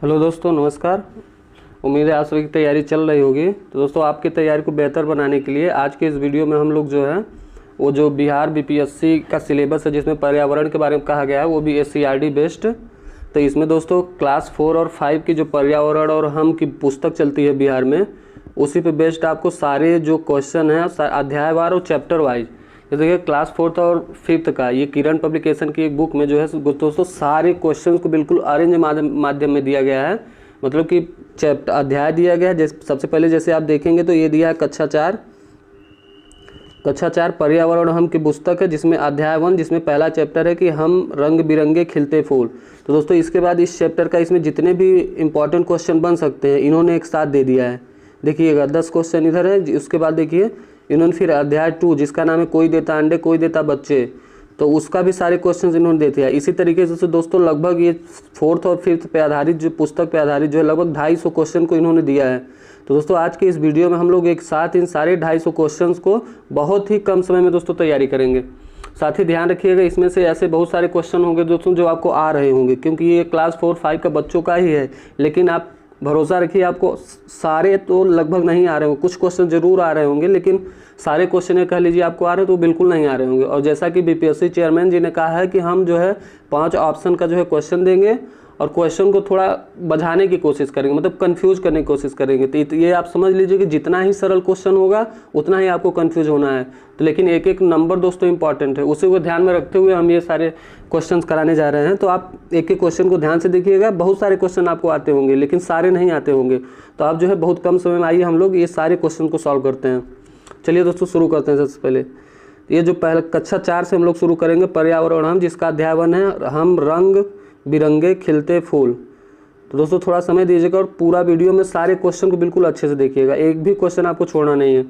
Hello दोस्तों, नमस्कार। उम्मीद है आप सभी की तैयारी चल रही होगी। तो दोस्तों, आपकी तैयारी को बेहतर बनाने के लिए आज के इस वीडियो में हम लोग जो है वो जो बिहार बीपीएससी का सिलेबस है जिसमें पर्यावरण के बारे में कहा गया है वो भी एससीईआरटी बेस्ड। तो इसमें दोस्तों क्लास 4 और 5 की जो पर्यावरण और हम की पुस्तक चलती है बिहार में, उसी पे बेस्ड आपको सारे जो क्वेश्चन हैं अध्यायवार और चैप्टर वाइज, जैसे कि क्लास 4th और 5th का ये किरण पब्लिकेशन की एक बुक में जो है दोस्तों सारे क्वेश्चन को बिल्कुल अरेंज माध्यम में दिया गया है। मतलब कि चैप्टर अध्याय दिया गया है। जैसे सबसे पहले जैसे आप देखेंगे तो ये दिया है कक्षा 4 पर्यावरण हम की पुस्तक है, जिसमें अध्याय 1 जिसमें पहला चैप्टर है कि हम रंग बिरंगे खिलते फूल। तो दोस्तों इसके बाद इस चैप्टर का इसमें जितने भी इंपॉर्टेंट क्वेश्चन बन सकते हैं इन्होंने एक साथ दे दिया है। देखिएगा 10 क्वेश्चन इधर है। उसके बाद देखिए इन्होंने फिर अध्याय 2 जिसका नाम है कोई देता अंडे कोई देता बच्चे, तो उसका भी सारे क्वेश्चंस इन्होंने दे दिया। इसी तरीके से दोस्तों लगभग ये 4th और 5th पे आधारित जो पुस्तक पे आधारित जो है लगभग 250 क्वेश्चन को इन्होंने दिया है। तो दोस्तों आज के इस वीडियो में हम लोग एक साथ इन सारे 250 क्वेश्चंस को बहुत ही कम समय में दोस्तों तैयारी करेंगे। साथ ही ध्यान रखिएगा इसमें से ऐसे बहुत सारे क्वेश्चन होंगे दोस्तों जो आपको आ रहे होंगे, क्योंकि ये क्लास 4-5 का बच्चों का ही है। लेकिन आप भरोसा रखिए आपको सारे तो लगभग नहीं आ रहे होंगे, कुछ क्वेश्चन जरूर आ रहे होंगे, लेकिन सारे क्वेश्चन कह लीजिए आपको आ रहे हैं तो बिल्कुल नहीं आ रहे होंगे। और जैसा कि बीपीएससी चेयरमैन जी ने कहा है कि हम जो है 5 ऑप्शन का जो है क्वेश्चन देंगे और क्वेश्चन को थोड़ा बझाने की कोशिश करेंगे, मतलब कंफ्यूज करने की कोशिश करेंगे। तो ये आप समझ लीजिए कि जितना ही सरल क्वेश्चन होगा उतना ही आपको कंफ्यूज होना है। तो लेकिन एक एक नंबर दोस्तों इंपॉर्टेंट है, उसी को ध्यान में रखते हुए हम ये सारे क्वेश्चंस कराने जा रहे हैं। तो आप एक एक क्वेश्चन को ध्यान से देखिएगा। बहुत सारे क्वेश्चन आपको आते होंगे लेकिन सारे नहीं आते होंगे, तो आप जो है बहुत कम समय में आइए हम लोग ये सारे क्वेश्चन को सॉल्व करते हैं। चलिए दोस्तों शुरू करते हैं। सबसे पहले ये जो पहले कक्षा 4 से हम लोग शुरू करेंगे पर्यावरण हम, जिसका अध्याय 1 है हम रंग बिरंगे खिलते फूल। तो दोस्तों थोड़ा समय दीजिएगा और पूरा वीडियो में सारे क्वेश्चन को बिल्कुल अच्छे से देखिएगा, एक भी क्वेश्चन आपको छोड़ना नहीं है।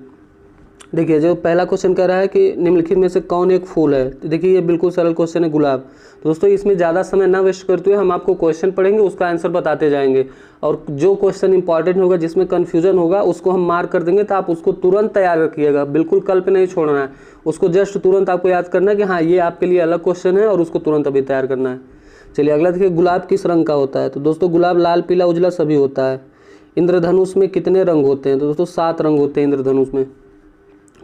देखिए जो पहला क्वेश्चन कह रहा है कि निम्नलिखित में से कौन एक फूल है। तो देखिए ये बिल्कुल सरल क्वेश्चन है, गुलाब। तो दोस्तों इसमें ज़्यादा समय ना वेस्ट करते हुए हम आपको क्वेश्चन पढ़ेंगे, उसका आंसर बताते जाएंगे, और जो क्वेश्चन इंपॉर्टेंट होगा जिसमें कन्फ्यूजन होगा उसको हम मार्क कर देंगे। तो आप उसको तुरंत तैयार रखिएगा, बिल्कुल कल पे नहीं छोड़ना है उसको। जस्ट तुरंत आपको याद करना है कि हाँ ये आपके लिए अलग क्वेश्चन है और उसको तुरंत अभी तैयार करना है। चलिए अगला देखिए, गुलाब किस रंग का होता है। तो दोस्तों गुलाब लाल पीला उजला सभी होता है। इंद्रधनुष में कितने रंग होते हैं। तो दोस्तों 7 रंग होते हैं इंद्रधनुष में।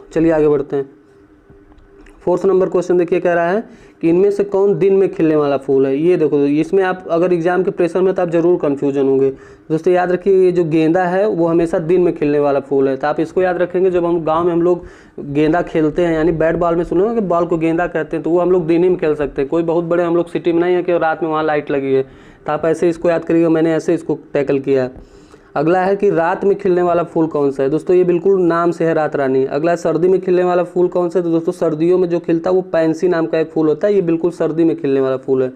चलिए आगे बढ़ते हैं। 4th नंबर क्वेश्चन देखिए कह रहा है कि इनमें से कौन दिन में खिलने वाला फूल है। ये देखो इसमें आप अगर एग्जाम के प्रेशर में तो आप जरूर कंफ्यूजन होंगे। दोस्तों याद रखिए ये जो गेंदा है वो हमेशा दिन में खिलने वाला फूल है। तो आप इसको याद रखेंगे। जब हम गांव में हम लोग गेंदा खेलते हैं, यानी बैट बॉल में सुनो कि बॉल को गेंदा कहते हैं, तो वो हम लोग दिन ही में खेल सकते हैं। कोई बहुत बड़े हम लोग सिटी में नहीं है कि रात में वहाँ लाइट लगी है। तो आप ऐसे इसको याद करिएगा, मैंने ऐसे इसको टैकल किया है। अगला है कि रात में खिलने वाला फूल कौन सा है। दोस्तों ये बिल्कुल नाम से है रात रानी। अगला है सर्दी में खिलने वाला फूल कौन सा है। तो दोस्तों सर्दियों में जो खिलता है वो पैंसी नाम का एक फूल होता है, ये बिल्कुल सर्दी में खिलने वाला फूल है।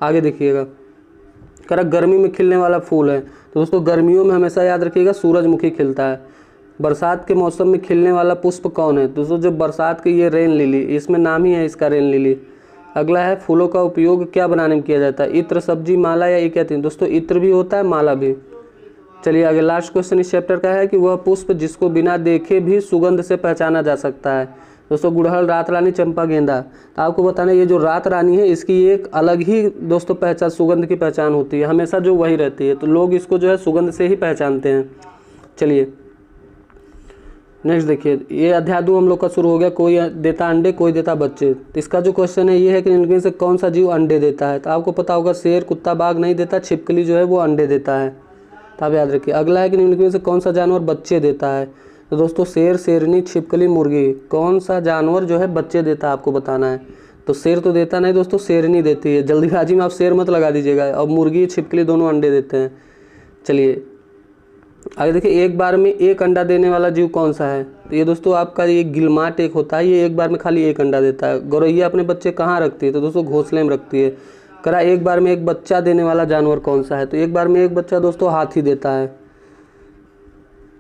आगे देखिएगा करा गर्मी में खिलने वाला फूल है। तो दोस्तों गर्मियों में हमेशा याद रखिएगा सूरजमुखी खिलता है। बरसात के मौसम में खिलने वाला पुष्प कौन है। दोस्तों जो बरसात की ये रेन लिली, इसमें नाम ही है इसका रेन लिली। अगला है फूलों का उपयोग क्या बनाने में किया जाता है। इत्र सब्जी माला या ये कहते हैं। दोस्तों इत्र भी होता है माला भी। चलिए आगे लास्ट क्वेश्चन इस चैप्टर का है कि वह पुष्प जिसको बिना देखे भी सुगंध से पहचाना जा सकता है। दोस्तों गुड़हल रात रानी चंपा गेंदा। तो आपको बताना ये जो रात रानी है इसकी एक अलग ही दोस्तों पहचान, सुगंध की पहचान होती है, हमेशा जो वही रहती है। तो लोग इसको जो है सुगंध से ही पहचानते हैं। चलिए नेक्स्ट देखिए, ये अध्याय 2 हम लोग का शुरू हो गया, कोई देता अंडे कोई देता बच्चे। तो इसका जो क्वेश्चन है ये है कि इनमें से कौन सा जीव अंडे देता है। तो आपको पता होगा शेर कुत्ता बाघ नहीं देता, छिपकली जो है वो अंडे देता है। तो आप याद रखिए। अगला है कि निम्नलिखित में से कौन सा जानवर बच्चे देता है। तो दोस्तों शेर शेरनी छिपकली मुर्गी, कौन सा जानवर जो है बच्चे देता है आपको बताना है। तो शेर तो देता नहीं दोस्तों, शेरनी देती है। जल्दीबाजी में आप शेर मत लगा दीजिएगा। और मुर्गी छिपकली दोनों अंडे देते हैं। चलिए आगे देखिए, एक बार में एक अंडा देने वाला जीव कौन सा है। तो ये दोस्तों आपका ये गिलमाट एक होता है, ये एक बार में खाली एक अंडा देता है। गौरैया अपने बच्चे कहाँ रखती है। तो दोस्तों घोंसले में रखती है। करा एक बार में एक बच्चा देने वाला जानवर कौन सा है। तो एक बार में एक बच्चा दोस्तों हाथी देता है।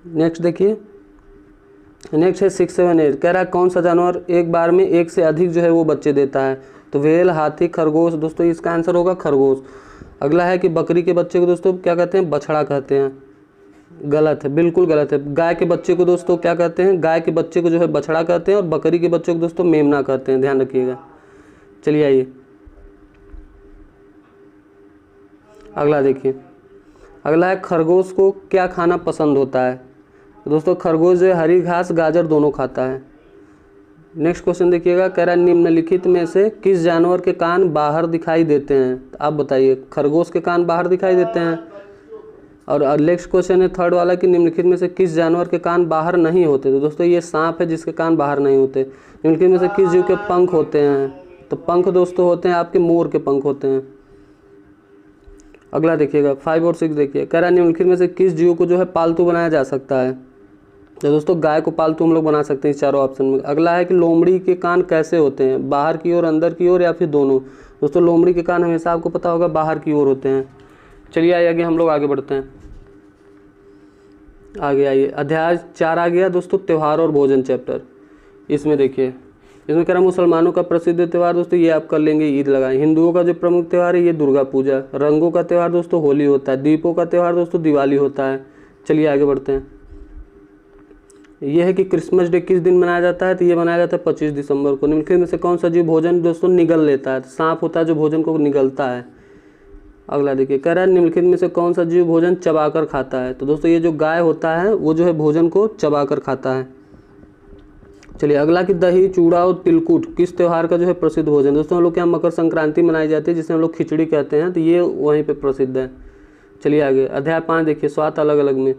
नेक्स्ट देखिए, नेक्स्ट है 6, 7, 8 कह रहा है कौन सा जानवर एक बार में एक से अधिक जो है वो बच्चे देता है। तो व्हेल हाथी खरगोश। दोस्तों इसका आंसर होगा खरगोश। अगला है कि बकरी के बच्चे को दोस्तों क्या कहते हैं, बछड़ा कहते हैं। गलत है, बिल्कुल गलत है। गाय के बच्चे को दोस्तों क्या कहते हैं, गाय के बच्चे को जो है बछड़ा कहते हैं, और बकरी के बच्चे को दोस्तों मेमना कहते हैं, ध्यान रखिएगा। चलिए आइए अगला देखिए, अगला है खरगोश को क्या खाना पसंद होता है। तो दोस्तों खरगोश जो है हरी घास गाजर दोनों खाता है। नेक्स्ट क्वेश्चन देखिएगा, कह रहा है निम्नलिखित में से किस जानवर के कान बाहर दिखाई देते हैं। तो आप बताइए, खरगोश के कान बाहर दिखाई देते हैं। और नेक्स्ट क्वेश्चन है थर्ड वाला कि निम्नलिखित में से किस जानवर के कान बाहर नहीं होते। तो दोस्तों ये सांप है जिसके कान बाहर नहीं होते। निम्नलिखित में से किस जीव के पंख होते हैं। तो पंख दोस्तों होते हैं आपके मोर के पंख होते हैं। अगला देखिएगा 5 और 6 देखिए, कह रहा है निम्नलिखित में से किस जीव को जो है पालतू बनाया जा सकता है। तो दोस्तों गाय को पालतू हम लोग बना सकते हैं इस चारों ऑप्शन में। अगला है कि लोमड़ी के कान कैसे होते हैं, बाहर की ओर, अंदर की ओर या फिर दोनों। दोस्तों लोमड़ी के कान हमेशा आपको पता होगा बाहर की ओर होते हैं। चलिए आइए हम लोग आगे बढ़ते हैं। आगे आइए, अध्याय 4 आ गया दोस्तों, त्यौहार और भोजन चैप्टर। इसमें देखिए, इसमें कह रहा मुसलमानों का प्रसिद्ध त्यौहार दोस्तों ये आप कर लेंगे ईद लगाएं। हिंदुओं का जो प्रमुख त्यौहार है ये दुर्गा पूजा। रंगों का त्यौहार दोस्तों होली होता है। दीपों का त्यौहार दोस्तों दिवाली होता है। चलिए आगे बढ़ते हैं। यह है कि क्रिसमस डे किस दिन मनाया जाता है। तो ये मनाया जाता है 25 दिसंबर को। निम्नलिखित में से कौन सा जीव भोजन दोस्तों निगल लेता है। तो सांप होता है जो भोजन को निगलता है। अगला देखिए, कह रहा है निम्नलिखित में से कौन सा जीव भोजन चबाकर खाता है। तो दोस्तों ये जो गाय होता है वो जो है भोजन को चबाकर खाता है। चलिए अगला कि दही चूड़ा और तिलकुट किस त्यौहार का जो है प्रसिद्ध भोजन। दोस्तों हम लोग के यहाँ मकर संक्रांति मनाई जाती है जिसे हम लोग खिचड़ी कहते हैं। तो ये वहीं पे प्रसिद्ध है। चलिए आगे, अध्याय 5 देखिए, स्वाद अलग अलग में।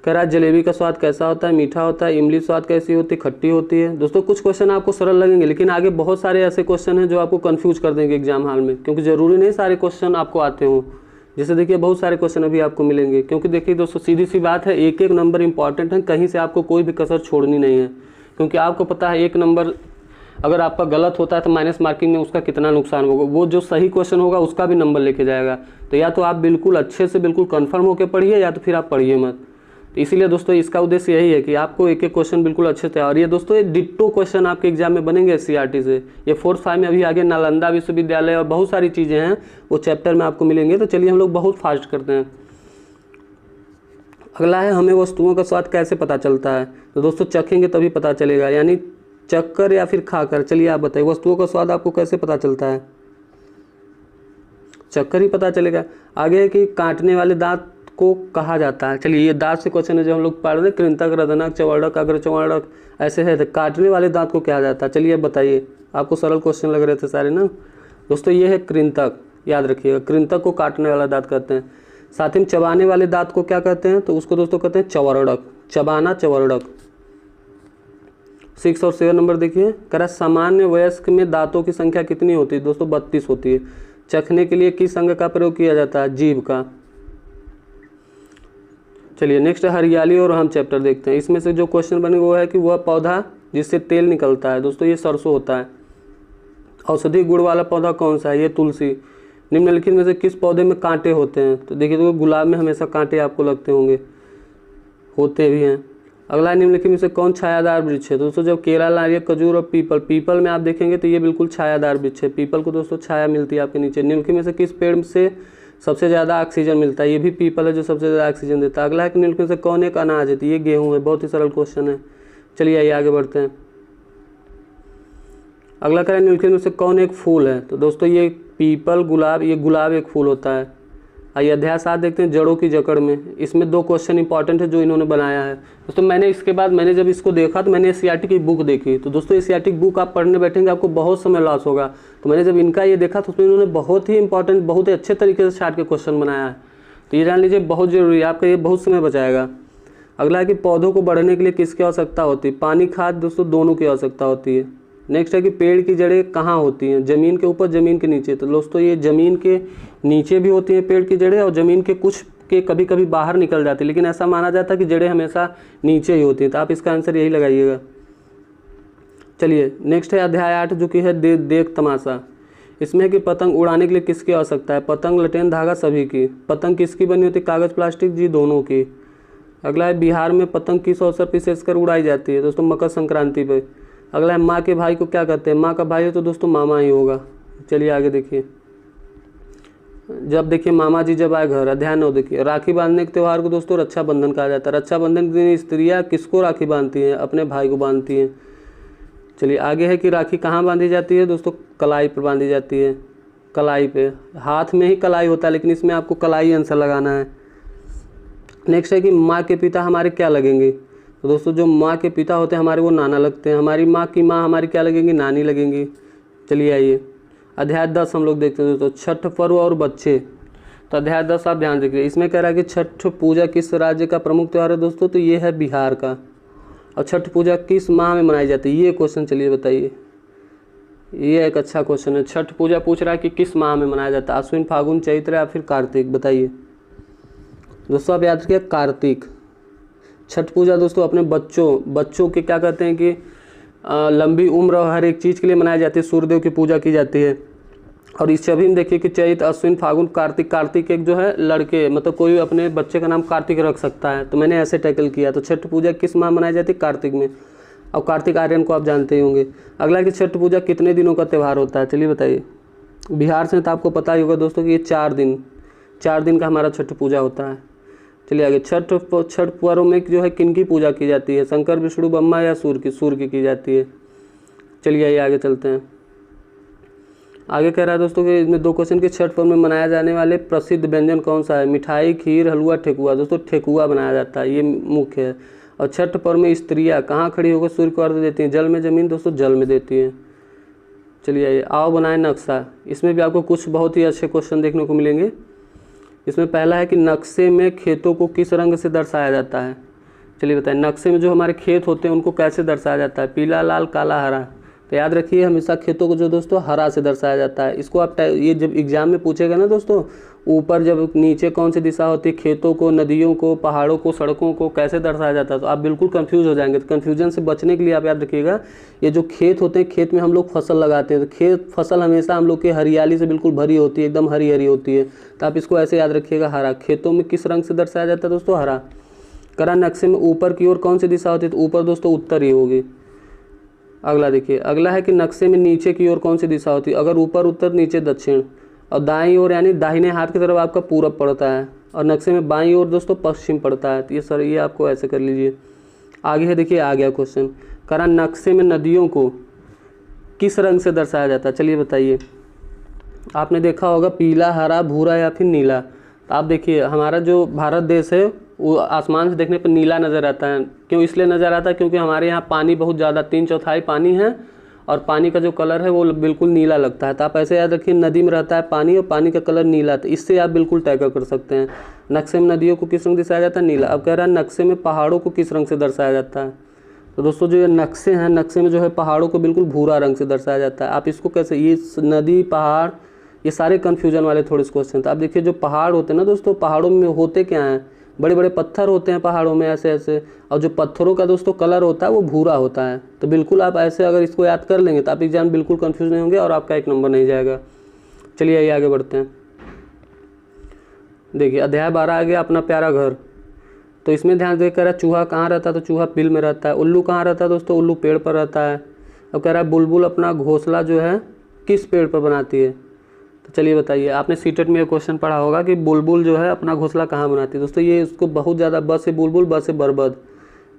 कह रहा है जलेबी का स्वाद कैसा होता है, मीठा होता है। इमली स्वाद कैसी होती है, खट्टी होती है। दोस्तों कुछ क्वेश्चन आपको सरल लगेंगे लेकिन आगे बहुत सारे ऐसे क्वेश्चन हैं जो आपको कंफ्यूज कर देंगे एग्जाम हॉल में, क्योंकि ज़रूरी नहीं सारे क्वेश्चन आपको आते हों। जैसे देखिए बहुत सारे क्वेश्चन अभी आपको मिलेंगे, क्योंकि देखिए दोस्तों सीधी सी बात है, एक एक नंबर इंपॉर्टेंट है, कहीं से आपको कोई भी कसर छोड़नी नहीं है। क्योंकि आपको पता है एक नंबर अगर आपका गलत होता है तो माइनस मार्किंग में उसका कितना नुकसान होगा। वो जो सही क्वेश्चन होगा उसका भी नंबर लेके जाएगा। तो या तो आप बिल्कुल अच्छे से बिल्कुल कन्फर्म होकर पढ़िए या तो फिर आप पढ़िए मत। तो इसीलिए दोस्तों इसका उद्देश्य यही है कि आपको एक एक क्वेश्चन बिल्कुल अच्छे से। और ये दोस्तों ये डिट्टो क्वेश्चन आपके एग्जाम में बनेंगे SCRT से। ये 4th 5 में अभी आगे नालंदा विश्वविद्यालय और बहुत सारी चीज़ें हैं वो चैप्टर में आपको मिलेंगे। तो चलिए हम लोग बहुत फास्ट करते हैं। अगला है हमें वस्तुओं का स्वाद कैसे पता चलता है। तो दोस्तों चखेंगे तभी पता चलेगा, यानी चखकर या फिर खाकर। चलिए आप बताइए वस्तुओं का स्वाद आपको कैसे पता चलता है। चखकर ही पता चलेगा। आगे है कि काटने वाले दांत को कहा जाता है। चलिए ये दांत से क्वेश्चन है जो हम लोग पढ़ रहे हैं, कृंतक, रदनक, चवर्णक, अग्रचवर्णक ऐसे है। तो काटने वाले दांत को क्या जाता है। चलिए बताइए, आपको सरल क्वेश्चन लग रहे थे सारे ना दोस्तों। ये है कृंतक, याद रखिएगा, कृंतक को काटने वाला दांत कहते हैं। साथ ही में चबाने वाले दांत को क्या कहते हैं। तो उसको दोस्तों कहते हैं चवर्णक, चबाना चवर्णक। 6 और 7 नंबर देखिए, कह रहा सामान्य वयस्क में दांतों की संख्या कितनी होती है। दोस्तों 32 होती है। चखने के लिए किस अंग का प्रयोग किया जाता है, जीभ का। चलिए नेक्स्ट हरियाली और अहम चैप्टर देखते हैं। इसमें से जो क्वेश्चन बने वो है कि वह पौधा जिससे तेल निकलता है। दोस्तों ये सरसों होता है। औषधि गुण वाला पौधा कौन सा है, ये तुलसी। निम्नलिखित में से किस पौधे में कांटे होते हैं। तो देखिए तो गुलाब में हमेशा कांटे आपको लगते होंगे, होते भी हैं। अगला निम्नलिखित में से कौन छायादार वृक्ष है। दोस्तों जब केला, नारियल, खजूर और पीपल, पीपल में आप देखेंगे तो ये बिल्कुल छायादार वृक्ष है। पीपल को दोस्तों छाया मिलती है आपके नीचे। निम्नलिखित में से किस पेड़ से सबसे ज़्यादा ऑक्सीजन मिलता है। ये भी पीपल है जो सबसे ज़्यादा ऑक्सीजन देता है। अगला है कि निम्नलिखित में से कौन एक अनाज है। तो ये गेहूँ है। बहुत ही सरल क्वेश्चन है। चलिए आइए आगे बढ़ते हैं। अगला करें निम्नलिखित में से कौन एक फूल है। तो दोस्तों ये पीपल, गुलाब, ये गुलाब एक फूल होता है। आइए अध्याय 7 देखते हैं, जड़ों की जकड़ में। इसमें 2 क्वेश्चन इंपॉर्टेंट है जो इन्होंने बनाया है। दोस्तों मैंने इसके बाद मैंने जब इसको देखा तो मैंने SCRT की बुक देखी। तो दोस्तों SCRT की बुक आप पढ़ने बैठेंगे आपको बहुत समय लॉस होगा। तो मैंने जब इनका ये देखा तो उसमें इन्होंने बहुत ही इंपॉर्टेंट, बहुत ही अच्छे तरीके से शार्ट के क्वेश्चन बनाया है। तो ये जान लीजिए बहुत ज़रूरी है, आपका ये बहुत समय बचाएगा। अगला है कि पौधों को बढ़ने के लिए किसकी आवश्यकता होती है। पानी, खाद दोस्तों दोनों की आवश्यकता होती है। नेक्स्ट है कि पेड़ की जड़ें कहाँ होती हैं, ज़मीन के ऊपर, ज़मीन के नीचे। तो दोस्तों ये ज़मीन के नीचे भी होती हैं पेड़ की जड़ें, और ज़मीन के कुछ के कभी कभी बाहर निकल जाती है, लेकिन ऐसा माना जाता है कि जड़ें हमेशा नीचे ही होती हैं। तो आप इसका आंसर यही लगाइएगा। चलिए नेक्स्ट है अध्याय 8 जो कि है देख तमाशा। इसमें है कि पतंग उड़ाने के लिए किसकी आवश्यकता है। पतंग, लटेन, धागा सभी की। पतंग किसकी बनी होती है, कागज़, प्लास्टिक, जी दोनों की। अगला है बिहार में पतंग किस अवसर पर विशेषकर उड़ाई जाती है। दोस्तों मकर संक्रांति पर। अगला है माँ के भाई को क्या कहते हैं। माँ का भाई है तो दोस्तों मामा ही होगा। चलिए आगे देखिए, जब देखिए मामा जी जब आए घर। अध्याय 9 देखिए, राखी बांधने के त्यौहार को दोस्तों रक्षाबंधन कहा जाता है। रक्षाबंधन के दिन स्त्रियाँ किसको राखी बांधती हैं, अपने भाई को बांधती हैं। चलिए आगे है कि राखी कहाँ बांधी जाती है। दोस्तों कलाई पर बांधी जाती है, कलाई पे। हाथ में ही कलाई होता है लेकिन इसमें आपको कलाई आंसर लगाना है। नेक्स्ट है कि माँ के पिता हमारे क्या लगेंगे। तो दोस्तों जो माँ के पिता होते हैं हमारे वो नाना लगते हैं। हमारी माँ की माँ हमारी क्या लगेंगी, नानी लगेंगी। चलिए आइए अध्याय 10 हम लोग देखते हैं दोस्तों, छठ पर्व और बच्चे। तो अध्याय 10 आप ध्यान रखिए, इसमें कह रहा है कि छठ पूजा किस राज्य का प्रमुख त्यौहार है दोस्तों, तो ये है बिहार का। और छठ पूजा किस माह में मनाई जाती है, ये क्वेश्चन चलिए बताइए। ये एक अच्छा क्वेश्चन है, छठ पूजा पूछ रहा है कि किस माह में मनाया जाता है, अश्विन, फागुन, चैत्र या फिर कार्तिक, बताइए दोस्तों। आप याद रखिए कार्तिक। छठ पूजा दोस्तों अपने बच्चों के क्या कहते हैं कि लंबी उम्र और हर एक चीज़ के लिए मनाई जाती है, सूर्यदेव की पूजा की जाती है। और इस छवि में देखिए कि चैत, अश्विन, फागुन, कार्तिक। कार्तिक एक जो है लड़के, मतलब कोई अपने बच्चे का नाम कार्तिक रख सकता है, तो मैंने ऐसे टैकल किया। तो छठ पूजा किस माह मनाई जाती है, कार्तिक में। और कार्तिक आर्यन को आप जानते ही होंगे। अगला कि छठ पूजा कितने दिनों का त्यौहार होता है, चलिए बताइए। बिहार से तो आपको पता ही होगा दोस्तों कि ये 4 दिन का हमारा छठ पूजा होता है। चलिए आगे, छठ पर्व में जो है किन की पूजा की जाती है, शंकर, विष्णु, ब्रह्मा या सूर्य की जाती है। चलिए आइए आगे चलते हैं। आगे कह रहा है दोस्तों कि इसमें 2 क्वेश्चन के, छठ पर्व में मनाया जाने वाले प्रसिद्ध व्यंजन कौन सा है, मिठाई, खीर, हलवा, ठेकुआ। दोस्तों ठेकुआ बनाया जाता है, ये मुख्य है। और छठ पर्व में स्त्रियां कहाँ खड़ी होकर सूर्य को अर्घ्य देती हैं, जल में, जमीन। दोस्तों जल में देती हैं। चलिए आइए, आओ बनाए नक्शा। इसमें भी आपको कुछ बहुत ही अच्छे क्वेश्चन देखने को मिलेंगे। इसमें पहला है कि नक्शे में खेतों को किस रंग से दर्शाया जाता है। चलिए बताएं, नक्शे में जो हमारे खेत होते हैं उनको कैसे दर्शाया जाता है, पीला, लाल, काला, हरा। तो याद रखिए हमेशा खेतों को जो दोस्तों हरा से दर्शाया जाता है। इसको आप ये जब एग्जाम में पूछेगा ना दोस्तों, ऊपर जब नीचे कौन सी दिशा होती है, खेतों को, नदियों को, पहाड़ों को, सड़कों को कैसे दर्शाया जाता है, तो आप बिल्कुल कंफ्यूज हो जाएंगे। तो कन्फ्यूजन से बचने के लिए आप याद रखिएगा, ये जो खेत होते हैं, खेत में हम लोग फसल लगाते हैं, तो खेत फसल हमेशा हम लोग की हरियाली से बिल्कुल भरी होती है, एकदम हरी हरी होती है। तो आप इसको ऐसे याद रखिएगा, हरा। खेतों में किस रंग से दर्शाया जाता है दोस्तों, हरा। करा नक्शे में ऊपर की ओर कौन सी दिशा होती है, तो ऊपर दोस्तों उत्तर ही होगी। अगला देखिए, अगला है कि नक्शे में नीचे की ओर कौन सी दिशा होती है, अगर ऊपर उत्तर, नीचे दक्षिण। और दाईं ओर यानी दाहिने हाथ की तरफ आपका पूरब पड़ता है, और नक्शे में बाईं ओर दोस्तों पश्चिम पड़ता है। तो ये सर ये आपको ऐसे कर लीजिए। आगे है देखिए, आ गया क्वेश्चन, करा नक्शे में नदियों को किस रंग से दर्शाया जाता है, चलिए बताइए। आपने देखा होगा पीला, हरा, भूरा या फिर नीला। तो आप देखिए हमारा जो भारत देश है वो आसमान से देखने पर नीला नज़र आता है। क्यों इसलिए नज़र आता है, क्योंकि हमारे यहाँ पानी बहुत ज़्यादा, 3/4 पानी है, और पानी का जो कलर है वो बिल्कुल नीला लगता है। तो आप ऐसे याद रखिए, नदी में रहता है पानी और पानी का कलर नीला, तो इससे आप बिल्कुल टैकल कर सकते हैं। नक्शे में नदियों को किस रंग दर्शाया जाता है, नीला। अब कह रहा है नक्शे में पहाड़ों को किस रंग से दर्शाया जाता है। तो दोस्तों जो ये नक्शे हैं, नक्शे में जो है पहाड़ों को बिल्कुल भूरा रंग से दर्शाया जाता है। आप इसको कैसे, ये नदी, पहाड़, ये सारे कन्फ्यूजन वाले थोड़े से क्वेश्चन। तो आप देखिए जो पहाड़ होते हैं ना दोस्तों, पहाड़ों में होते क्या हैं, बड़े बड़े पत्थर होते हैं पहाड़ों में ऐसे ऐसे, और जो पत्थरों का दोस्तों कलर होता है वो भूरा होता है। तो बिल्कुल आप ऐसे अगर इसको याद कर लेंगे तो आप एग्जाम बिल्कुल कंफ्यूज नहीं होंगे और आपका 1 नंबर नहीं जाएगा। चलिए आइए आगे बढ़ते हैं। देखिए अध्याय 12 आ गया, अपना प्यारा घर। तो इसमें ध्यान देकर कह रहा है चूहा कहाँ रहता है, तो चूहा बिल में रहता है। उल्लू कहाँ रहता है दोस्तों, उल्लू पेड़ पर रहता है। अब कह रहा है बुलबुल अपना घोंसला जो है किस पेड़ पर बनाती है। तो चलिए बताइए, आपने सीटेट में ये क्वेश्चन पढ़ा होगा कि बुलबुल जो है अपना घोंसला कहाँ बनाती है। दोस्तों ये इसको बहुत ज़्यादा, ब से बुलबुल, ब से बरबद,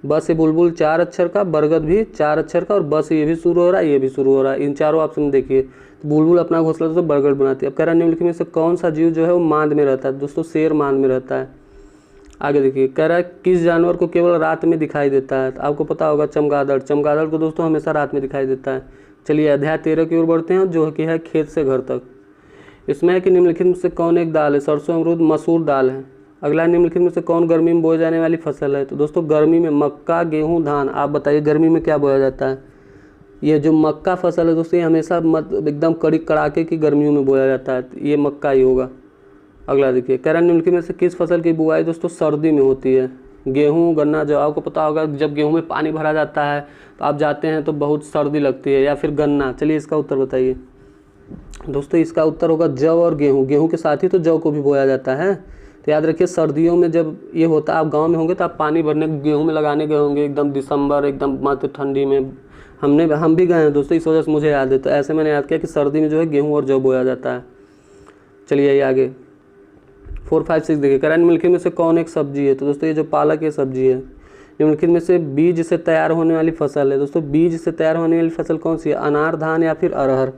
ब से बुलबुल 4 अक्षर का, बरगद भी 4 अक्षर का, और ब से ये भी शुरू हो रहा है, ये भी शुरू हो रहा है। इन चारों ऑप्शन देखिए, तो बुलबुल अपना घोंसला दोस्तों बरगद बनाती है। अब कह रहा है निम्नलिखित में से कौन सा जीव जो है वो मांद में रहता है। दोस्तों शेर मांद में रहता है। आगे देखिए, कह रहा है किस जानवर को केवल रात में दिखाई देता है। तो आपको पता होगा चमगादड़। चमगादड़ को दोस्तों हमेशा रात में दिखाई देता है। चलिए अध्याय 13 की ओर बढ़ते हैं, जो कि है खेत से घर तक। इसमें है कि निम्नलिखित में से कौन एक दाल है, सरसों, अमरूद, मसूर दाल है। अगला निम्नलिखित में से कौन गर्मी में बोई जाने वाली फसल है। तो दोस्तों गर्मी में मक्का, गेहूं, धान। आप बताइए गर्मी में क्या बोया जाता है। ये जो मक्का फसल है दोस्तों ये हमेशा एकदम कड़ी कड़ाके की गर्मियों में बोया जाता है, ये मक्का ही होगा। अगला देखिए, कह रहा है निम्नलिखित में से किस फसल की बुआई दोस्तों सर्दी में होती है। गेहूँ, गन्ना, जौ। आपको पता होगा जब गेहूँ में पानी भरा जाता है तो आप जाते हैं तो बहुत सर्दी लगती है, या फिर गन्ना। चलिए इसका उत्तर बताइए। दोस्तों इसका उत्तर होगा जौ और गेहूँ। गेहूँ के साथ ही तो जौ को भी बोया जाता है। तो याद रखिए सर्दियों में जब ये होता है, आप गांव में होंगे तो आप पानी भरने गेहूँ में लगाने गए होंगे, एकदम दिसंबर, एकदम मत ठंडी में। हम भी गए हैं दोस्तों, इस वजह से मुझे याद है। तो ऐसे मैंने याद किया कि सर्दी में जो है गेहूँ और जौ बोया जाता है। चलिए ये आगे 4, 5, 6 देखिए, कह रहा है निम्नलिखित में से कौन एक सब्जी है। तो दोस्तों ये जो पालक ये सब्जी है। निम्नलिखित में से बीज से तैयार होने वाली फसल है। दोस्तों बीज से तैयार होने वाली फसल कौन सी है, अनार, धान या फिर अरहर।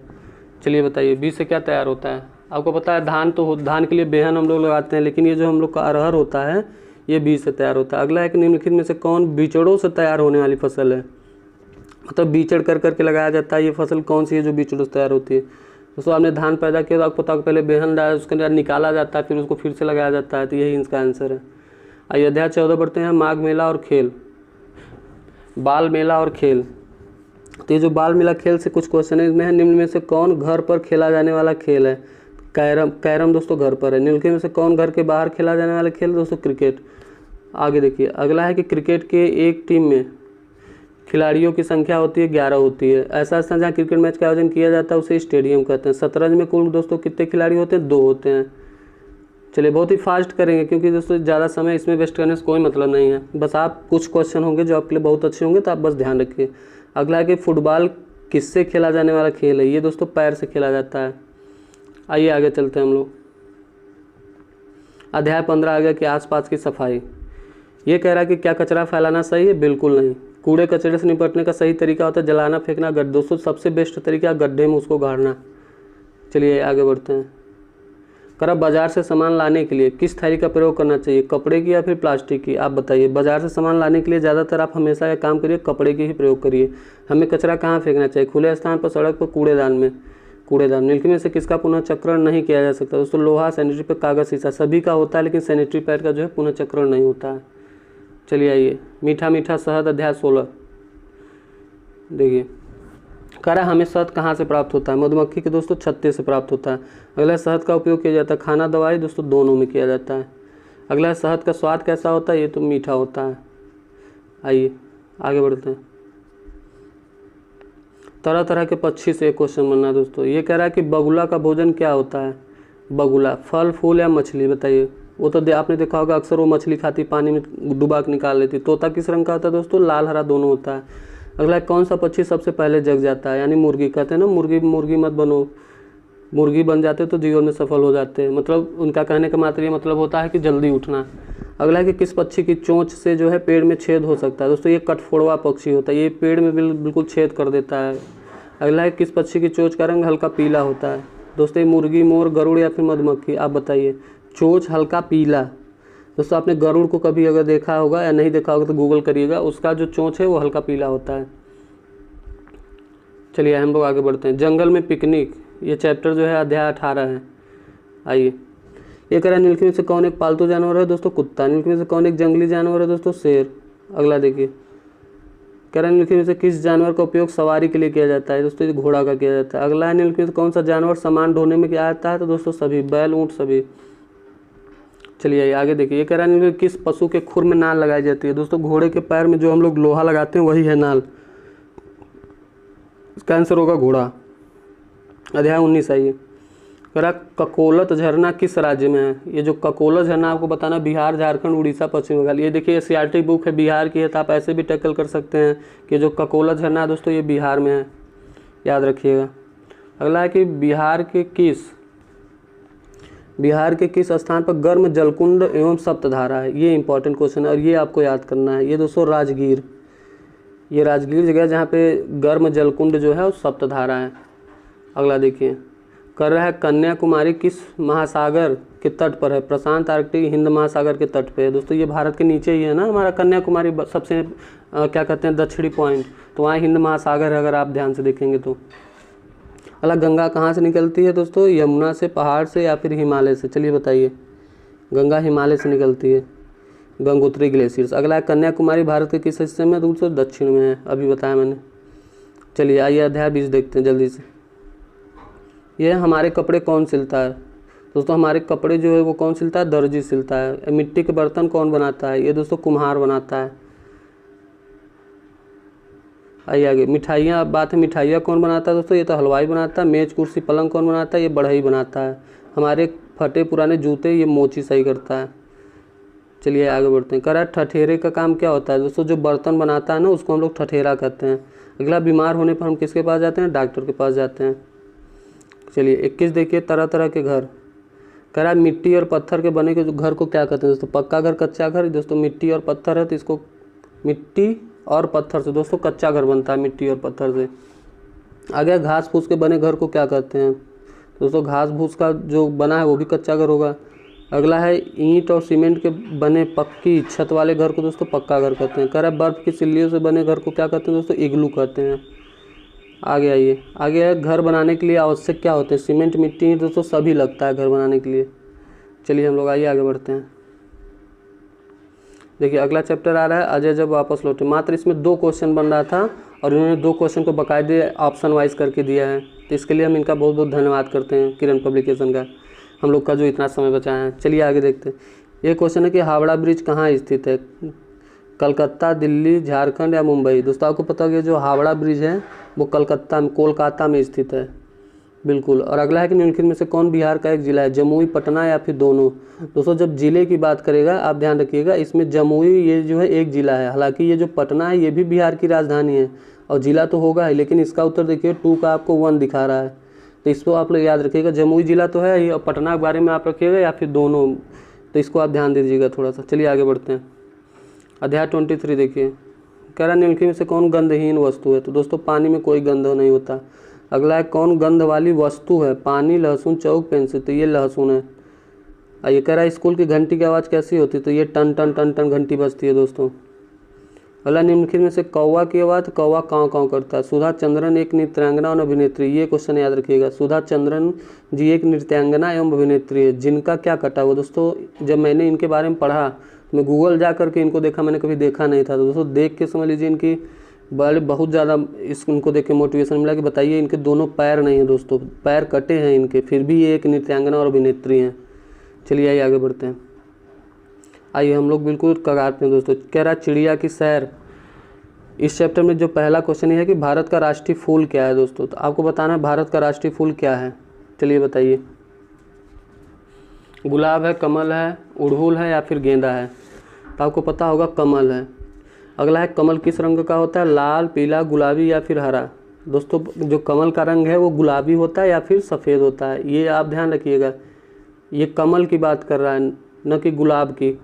चलिए बताइए बीज से क्या तैयार होता है। आपको पता है धान तो धान के लिए बेहन हम लोग लगाते हैं, लेकिन ये जो हम लोग का अरहर होता है ये बीज से तैयार होता है। अगला है कि निम्नलिखित में से कौन बीजड़ों से तैयार होने वाली फसल है, मतलब बीजड़ कर करके लगाया जाता है, ये फसल कौन सी है जो बीजड़ों से तैयार होती है। दोस्तों आपने धान पैदा किया तो आपको पता पहले बेहन डाला, उसके अंदर निकाला जाता है, फिर उसको फिर से लगाया जाता है, तो यही इसका आंसर है। आइए अध्याय 14 बढ़ते हैं, माघ मेला और खेल, बाल मेला और खेल। तो ये जो बाल मेला खेल से कुछ क्वेश्चन है, इसमें है निम्न में से कौन घर पर खेला जाने वाला खेल है। कैरम, कैरम दोस्तों घर पर है। निम्नलिखित में से कौन घर के बाहर खेला जाने वाला खेल, दोस्तों क्रिकेट। आगे देखिए अगला है कि क्रिकेट के एक टीम में खिलाड़ियों की संख्या होती है 11 होती है। ऐसा स्थान जहाँ क्रिकेट मैच का आयोजन किया जाता है उसे स्टेडियम कहते हैं। शतरंज में कुल दोस्तों कितने खिलाड़ी होते हैं, 2 होते हैं। चलिए बहुत ही फास्ट करेंगे क्योंकि दोस्तों ज़्यादा समय इसमें वेस्ट करने से कोई मतलब नहीं है, बस आप कुछ क्वेश्चन होंगे जो आपके लिए बहुत अच्छे होंगे, तो आप बस ध्यान रखिए। अगला है कि फुटबॉल किससे खेला जाने वाला खेल है, ये दोस्तों पैर से खेला जाता है। आइए आगे चलते हैं हम लोग। अध्याय 15 आ गया कि आसपास की सफाई। ये कह रहा है कि क्या कचरा फैलाना सही है, बिल्कुल नहीं। कूड़े कचरे से निपटने का सही तरीका होता है जलाना, फेंकना, गड्ढे। दोस्तों सबसे बेस्ट तरीका गड्ढे में उसको गाड़ना। चलिए आगे बढ़ते हैं। कर बाजार से सामान लाने के लिए किस थैली का प्रयोग करना चाहिए, कपड़े की या फिर प्लास्टिक की, आप बताइए। बाजार से सामान लाने के लिए ज़्यादातर आप हमेशा यह काम करिए, कपड़े की ही प्रयोग करिए। हमें कचरा कहाँ फेंकना चाहिए, खुले स्थान पर, सड़क पर, कूड़ेदान में। कूड़ेदान। निम्नलिखित में से किसका पुनःचक्रण नहीं किया जा सकता, दोस्तों लोहा, सैनिटरी पैड, कागज़, शीशा। सभी का होता है लेकिन सैनिटरी पैड का जो है पुनःचक्रण नहीं होता है। चलिए आइए, मीठा मीठा शहद, अध्याय 16 देखिए। कह रहा है हमें शहद कहाँ से प्राप्त होता है, मधुमक्खी के दोस्तों छत्ते से प्राप्त होता है। अगला शहद का उपयोग किया जाता है खाना, दवाई, दोस्तों दोनों में किया जाता है। अगला शहद का स्वाद कैसा होता है, ये तो मीठा होता है। आइए आगे बढ़ते हैं। तरह तरह के पक्षी से एक क्वेश्चन बनना है दोस्तों। ये कह रहा है कि बगुला का भोजन क्या होता है, बगुला फल, फूल या मछली, बताइए। वो तो आपने देखा होगा अक्सर वो मछली खाती, पानी में डुबा के निकाल लेती। तोता किस रंग का होता है दोस्तों, लाल हरा दोनों होता है। अगला कौन सा पक्षी सबसे पहले जग जाता है, यानी मुर्गी। कहते हैं ना मुर्गी मत बनो, मुर्गी बन जाते तो जीवन में सफल हो जाते हैं, मतलब उनका कहने का मात्र ये मतलब होता है कि जल्दी उठना। अगला है कि किस पक्षी की चोंच से जो है पेड़ में छेद हो सकता है, दोस्तों ये कठफोड़वा पक्षी होता है, ये पेड़ में बिल्कुल छेद कर देता है। अगला है किस पक्षी की चोंच का रंग हल्का पीला होता है, दोस्तों ये मुर्गी, मोर, गरुड़ या फिर मधुमक्खी, आप बताइए। चोंच हल्का पीला, दोस्तों आपने गरुड़ को कभी अगर देखा होगा या नहीं देखा होगा तो गूगल करिएगा, उसका जो चोंच है वो हल्का पीला होता है। चलिए हम लोग आगे बढ़ते हैं। जंगल में पिकनिक, ये चैप्टर जो है अध्याय 18 है। आइए ये कह रहा है निम्नलिखित में से कौन एक पालतू जानवर है, दोस्तों कुत्ता। निम्नलिखित में से कौन एक जंगली जानवर है, दोस्तों शेर। अगला देखिए, कह रहा है निम्नलिखित में से किस जानवर का उपयोग सवारी के लिए किया जाता है, दोस्तों घोड़ा का किया जाता है। अगला है निम्नलिखित में से कौन सा जानवर सामान ढोने में किया जाता है, तो दोस्तों सभी, बैल, ऊँट, सभी। चलिए आगे देखिए। ये कह रहा है किस पशु के खुर में नाल लगाई जाती है, दोस्तों घोड़े के पैर में जो हम लोग लोहा लगाते हैं वही है नाल, इसका आंसर होगा घोड़ा। अध्याय 19 आइए। कह रहा ककोलत झरना किस राज्य में है, ये जो ककोलत झरना आपको बताना बिहार, झारखंड, उड़ीसा, पश्चिम बंगाल। ये देखिए सीआरटी बुक है, बिहार की है, तो आप ऐसे भी टैकल कर सकते हैं कि जो ककोलत झरना है दोस्तों ये बिहार में है, याद रखिएगा। अगला है कि बिहार के किस स्थान पर गर्म जलकुंड एवं सप्तधारा है, ये इंपॉर्टेंट क्वेश्चन है और ये आपको याद करना है। ये दोस्तों राजगीर, ये राजगीर जगह जहाँ पे गर्म जलकुंड जो है वो सप्तधारा है। अगला देखिए, कर रहा है कन्याकुमारी किस महासागर के तट पर है, प्रशांत, आर्कटिक, हिंद महासागर के तट पे है। दोस्तों ये भारत के नीचे ही है ना हमारा कन्याकुमारी, सबसे क्या कहते हैं दक्षिणी पॉइंट, तो वहाँ हिंद महासागर है अगर आप ध्यान से देखेंगे तो। अगला गंगा कहाँ से निकलती है दोस्तों, यमुना से, पहाड़ से या फिर हिमालय से, चलिए बताइए। गंगा हिमालय से निकलती है, गंगोत्री ग्लेशियर से। अगला है कन्याकुमारी भारत के किस हिस्से में, दोस्तों दक्षिण में है, अभी बताया मैंने। चलिए आइए अध्याय 20 देखते हैं जल्दी से। ये हमारे कपड़े कौन सिलता है, दोस्तों हमारे कपड़े जो है वो कौन सिलता है, दर्जी सिलता है। मिट्टी के बर्तन कौन बनाता है, ये दोस्तों कुम्हार बनाता है। आइए आगे, मिठाइयाँ, अब बात है मिठाइयाँ कौन बनाता है दोस्तों, ये तो हलवाई बनाता है। मेज, कुर्सी, पलंग कौन बनाता है, ये बढ़ई बनाता है। हमारे फटे पुराने जूते ये मोची सही करता है। चलिए आगे बढ़ते हैं। कह रहा है ठठेरे का काम क्या होता है, दोस्तों जो बर्तन बनाता है ना उसको हम लोग ठठेरा कहते हैं। अगला, बीमार होने पर हम किसके पास जाते हैं, डॉक्टर के पास जाते हैं। चलिए 21 देखिए, तरह तरह के घर। कह रहा है मिट्टी और पत्थर के बने के जो घर को क्या कहते हैं दोस्तों, पक्का घर, कच्चा घर। दोस्तों मिट्टी और पत्थर है तो इसको मिट्टी और पत्थर से दोस्तों कच्चा घर बनता है, मिट्टी और पत्थर से। आगे घास फूस के बने घर को क्या कहते हैं, दोस्तों घास फूस का जो बना है वो भी कच्चा घर होगा। अगला है ईंट और सीमेंट के बने पक्की छत वाले घर को दोस्तों पक्का घर कहते हैं। कह रहा है बर्फ़ की सिल्लियों से बने घर को क्या कहते हैं दोस्तों? इग्लू कहते हैं। आगे आइए, आगे है घर बनाने के लिए आवश्यक क्या होते हैं? सीमेंट, मिट्टी, ईंट दोस्तों सभी लगता है घर बनाने के लिए। चलिए हम लोग आइए आगे बढ़ते हैं। देखिए अगला चैप्टर आ रहा है अजय जब वापस लौटे। मात्र इसमें 2 क्वेश्चन बन रहा था और इन्होंने 2 क्वेश्चन को बाकायदे ऑप्शन वाइज करके दिया है, तो इसके लिए हम इनका बहुत बहुत धन्यवाद करते हैं किरण पब्लिकेशन का, हम लोग का जो इतना समय बचाया है। चलिए आगे देखते हैं। ये क्वेश्चन है कि हावड़ा ब्रिज कहाँ स्थित है? कलकत्ता, दिल्ली, झारखंड या मुंबई? दोस्तों आपको पता होगा जो हावड़ा ब्रिज है वो कोलकाता में स्थित है, बिल्कुल। और अगला है कि निम्नलिखित में से कौन बिहार का एक जिला है? जमुई, पटना या फिर दोनों? दोस्तों जब जिले की बात करेगा आप ध्यान रखिएगा, इसमें जमुई ये जो है एक जिला है, हालांकि ये जो पटना है ये भी बिहार की राजधानी है और जिला तो होगा ही, लेकिन इसका उत्तर देखिए 2 का आपको 1 दिखा रहा है, तो इसको आप लोग याद रखिएगा। जमुई जिला तो है ही और पटना के बारे में आप रखिएगा या फिर दोनों, तो इसको आप ध्यान दीजिएगा थोड़ा सा। चलिए आगे बढ़ते हैं। अध्याय 23 देखिए, कह रहा निम्नलिखित में से कौन गंधहीन वस्तु है? तो दोस्तों पानी में कोई गंध नहीं होता। अगला है कौन गंध वाली वस्तु है? पानी, लहसुन, चाक, पेंसिल? तो ये लहसुन है। ये कह रहा है स्कूल की घंटी की आवाज़ कैसी होती है? तो ये टन टन टन टन घंटी बजती है दोस्तों। अगला निम्नलिखित में से कौवा की आवाज़, कौवा काँव काँव करता है? सुधा चंद्रन एक नृत्यांगना और अभिनेत्री, ये क्वेश्चन याद रखिएगा। सुधा चंद्रन जी एक नृत्यांगना एवं अभिनेत्री है जिनका क्या कटा हुआ? दोस्तों जब मैंने इनके बारे में पढ़ा मैं गूगल जा करके इनको देखा, मैंने कभी देखा नहीं था, तो दोस्तों देख के समझ लीजिए इनकी बहुत ज़्यादा उनको देख के मोटिवेशन मिला कि बताइए इनके दोनों पैर नहीं हैं दोस्तों, पैर कटे हैं इनके, फिर भी ये एक नृत्यांगना और अभिनेत्री हैं। चलिए आइए आगे बढ़ते हैं। आइए हम लोग बिल्कुल कगार पे हैं दोस्तों। कह रहा चिड़िया की सैर। इस चैप्टर में जो पहला क्वेश्चन है कि भारत का राष्ट्रीय फूल क्या है दोस्तों? तो आपको बताना है भारत का राष्ट्रीय फूल क्या है। चलिए बताइए। गुलाब है, कमल है, उड़हुल है या फिर गेंदा है? तो आपको पता होगा कमल है। अगला है कमल किस रंग का होता है? लाल, पीला, गुलाबी या फिर हरा? दोस्तों जो कमल का रंग है वो गुलाबी होता है या फिर सफ़ेद होता है, ये आप ध्यान रखिएगा। ये कमल की बात कर रहा है न कि गुलाब की,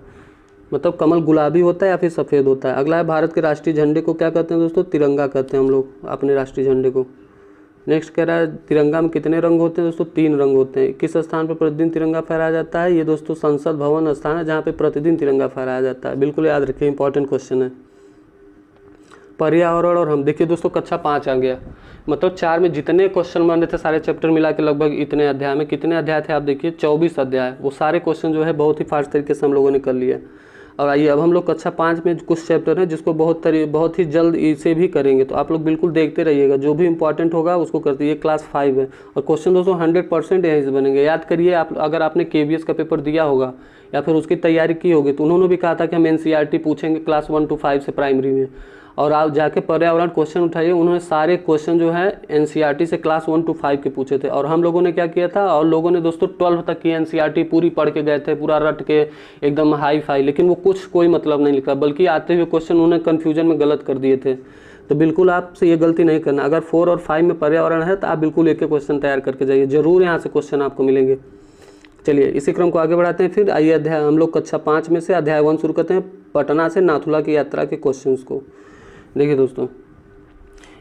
मतलब कमल गुलाबी होता है या फिर सफ़ेद होता है। अगला है भारत के राष्ट्रीय झंडे को क्या कहते हैं दोस्तों? तिरंगा कहते हैं हम लोग अपने राष्ट्रीय झंडे को। नेक्स्ट कह रहा है तिरंगा में कितने रंग होते हैं दोस्तों? 3 रंग होते हैं। किस स्थान पर प्रतिदिन तिरंगा फहराया जाता है? ये दोस्तों संसद भवन स्थान है जहाँ पे प्रतिदिन तिरंगा फहराया जाता है, बिल्कुल याद रखिए, इंपॉर्टेंट क्वेश्चन है। पर्यावरण और हम, देखिए दोस्तों कक्षा 5 आ गया, मतलब 4 में जितने क्वेश्चन बन रहे थे सारे चैप्टर मिला के लगभग इतने अध्याय में, कितने अध्याय थे आप देखिए 24 अध्याय, वो सारे क्वेश्चन जो है बहुत ही फास्ट तरीके से हम लोगों ने कर लिया। और आइए अब हम लोग कक्षा 5 में कुछ चैप्टर हैं जिसको बहुत ही जल्द इसे भी करेंगे, तो आप लोग बिल्कुल देखते रहिएगा, जो भी इंपॉर्टेंट होगा उसको करते। ये क्लास 5 है और क्वेश्चन दोस्तों 100% यहीं से बनेंगे। याद करिए आप, अगर आपने KVS का पेपर दिया होगा या फिर उसकी तैयारी की होगी तो उन्होंने भी कहा था कि हम NCERT पूछेंगे क्लास 1 to 5 से प्राइमरी में, और आप जाके पर्यावरण क्वेश्चन उठाइए, उन्होंने सारे क्वेश्चन जो है NCERT से क्लास 1 to 5 के पूछे थे। और हम लोगों ने क्या किया था, और लोगों ने दोस्तों 12 तक की NCERT पूरी पढ़ के गए थे, पूरा रट के एकदम हाई फाई, लेकिन वो कुछ कोई मतलब नहीं लिखा, बल्कि आते हुए क्वेश्चन उन्होंने कन्फ्यूजन में गलत कर दिए थे। तो बिल्कुल आपसे ये गलती नहीं करना। अगर 4 और 5 में पर्यावरण है तो आप बिल्कुल एक क्वेश्चन तैयार करके जाइए, जरूर यहाँ से क्वेश्चन आपको मिलेंगे। चलिए इसी क्रम को आगे बढ़ाते हैं। फिर आइए अध्याय हम लोग कक्षा 5 में से अध्याय 1 शुरू करते हैं, पटना से नाथुला की यात्रा के क्वेश्चंस को। देखिए दोस्तों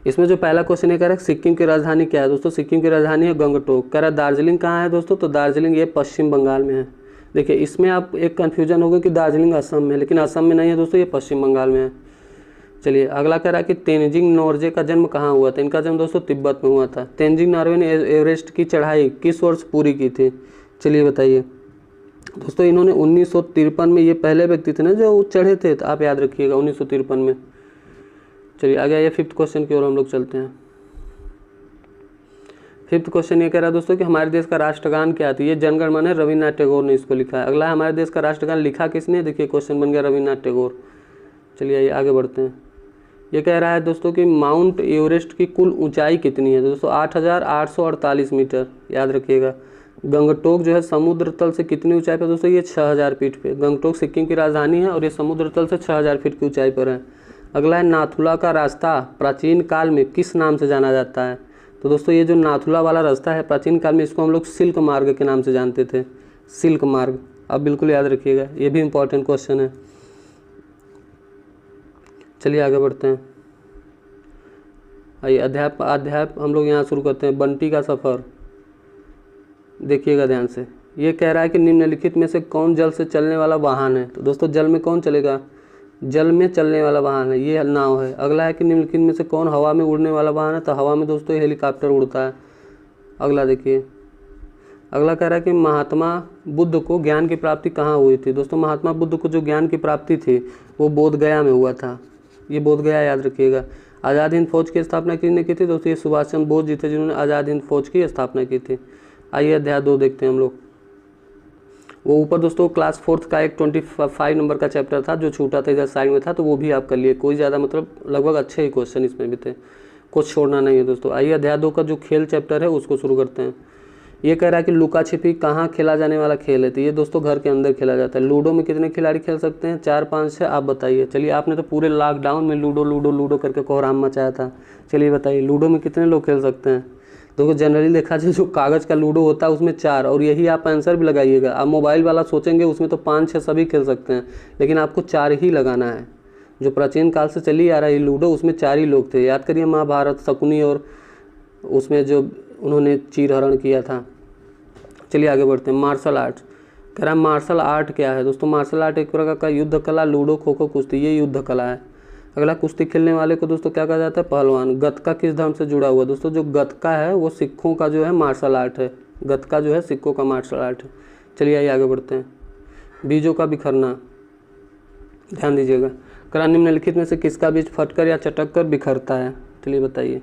इसमें जो पहला क्वेश्चन है कह रहा है सिक्किम की राजधानी क्या है? दोस्तों सिक्किम की राजधानी है गंगटोक। कह रहा है दार्जिलिंग कहाँ है दोस्तों? तो दार्जिलिंग ये पश्चिम बंगाल में है। देखिए इसमें आप एक कन्फ्यूजन होगा कि दार्जिलिंग असम में है, लेकिन असम में नहीं है दोस्तों, ये पश्चिम बंगाल में है। चलिए अगला कह रहा है कि तेंजिंग नोर्जे का जन्म कहाँ हुआ था? इनका जन्म दोस्तों तिब्बत में हुआ था। तेंजिंग नॉर्गे ने एवरेस्ट की चढ़ाई किस वर्ष पूरी की थी? चलिए बताइए दोस्तों। इन्होंने 1953 में, ये पहले व्यक्ति थे ना जो चढ़े थे, तो आप याद रखिएगा 1953 में। चलिए आगे आइए 5th क्वेश्चन की ओर हम लोग चलते हैं। 5th क्वेश्चन ये कह रहा है दोस्तों कि हमारे देश का राष्ट्रगान क्या थी? ये जनगण मन है, रविन्द्रनाथ टैगोर ने इसको लिखा है। अगला है हमारे देश का राष्ट्रगान लिखा किसने? देखिए क्वेश्चन बन गया रविन्द्रनाथ टैगोर। चलिए आइए आगे बढ़ते हैं। ये कह रहा है दोस्तों कि माउंट एवरेस्ट की कुल ऊंचाई कितनी है? दोस्तों 8,848 मीटर, याद रखिएगा। गंगटोक जो है समुद्र तल से कितनी ऊंचाई पर? दोस्तों ये 6,000 फीट पे। गंगटोक सिक्किम की राजधानी है और ये समुद्र तल से 6,000 फीट की ऊंचाई पर है। अगला है नाथुला का रास्ता प्राचीन काल में किस नाम से जाना जाता है? तो दोस्तों ये जो नाथुला वाला रास्ता है प्राचीन काल में इसको हम लोग सिल्क मार्ग के नाम से जानते थे, सिल्क मार्ग। आप बिल्कुल याद रखिएगा, ये भी इंपॉर्टेंट क्वेश्चन है। चलिए आगे बढ़ते हैं। आइए अध्याय हम लोग यहाँ शुरू करते हैं। बंटी का सफ़र, देखिएगा ध्यान से। ये कह रहा है कि निम्नलिखित में से कौन जल से चलने वाला वाहन है। तो दोस्तों जल में कौन चलेगा, जल में चलने वाला वाहन है, ये नाव है। अगला है कि निम्नलिखित में से कौन हवा में उड़ने वाला वाहन है। तो हवा में दोस्तों हेलीकॉप्टर उड़ता है। अगला देखिए, अगला कह रहा है कि महात्मा बुद्ध को ज्ञान की प्राप्ति कहाँ हुई थी। दोस्तों महात्मा बुद्ध को जो ज्ञान की प्राप्ति थी वो बोध गया में हुआ था। ये बोध गया याद रखिएगा। आज़ाद हिंद फौज की स्थापना किसने की थी। दोस्तों ये सुभाष चंद्र बोस जी थे जिन्होंने आज़ाद हिंद फौज की स्थापना की थी। आइए अध्याय 2 देखते हैं हम लोग। वो ऊपर दोस्तों क्लास 4th का एक 25 नंबर का चैप्टर था जो छूटा था, इधर साइड में था, तो वो भी आप कर लिए। कोई ज़्यादा मतलब लगभग अच्छे ही क्वेश्चन इसमें भी थे, कुछ छोड़ना नहीं है दोस्तों। आइए अध्याय 2 का जो खेल चैप्टर है उसको शुरू करते हैं। ये कह रहा है कि लुका छिपी कहाँ खेला जाने वाला खेल है। तो ये दोस्तों घर के अंदर खेला जाता है। लूडो में कितने खिलाड़ी खेल सकते हैं, 4, 5, 6, आप बताइए। चलिए आपने तो पूरे लॉकडाउन में लूडो लूडो लूडो करके कोहराम मचाया था। चलिए बताइए लूडो में कितने लोग खेल सकते हैं। देखो जनरली देखा जाए जो कागज़ का लूडो होता है उसमें 4, और यही आप आंसर भी लगाइएगा। आप मोबाइल वाला सोचेंगे उसमें तो 5, 6 सभी खेल सकते हैं, लेकिन आपको 4 ही लगाना है। जो प्राचीन काल से चली आ रहा है लूडो उसमें 4 ही लोग थे। याद करिए महाभारत, शकुनी और उसमें जो उन्होंने चीरहरण किया था। चलिए आगे बढ़ते हैं। मार्शल आर्ट कह रहा है मार्शल आर्ट क्या है। दोस्तों मार्शल आर्ट एक प्रकार का युद्ध कला, लूडो, खो खो, कुश्ती, ये युद्ध कला है। अगला कुश्ती खेलने वाले को दोस्तों क्या कहा जाता है, पहलवान। गतका किस धर्म से जुड़ा हुआ। दोस्तों जो गतका है वो सिखों का जो है मार्शल आर्ट है। गतका जो है सिखों का मार्शल आर्ट है। चलिए आइए आगे बढ़ते हैं। बीजों का बिखरना, ध्यान दीजिएगा। कह रहा निम्नलिखित में से किसका बीज फटकर या चटक कर बिखरता है। चलिए बताइए।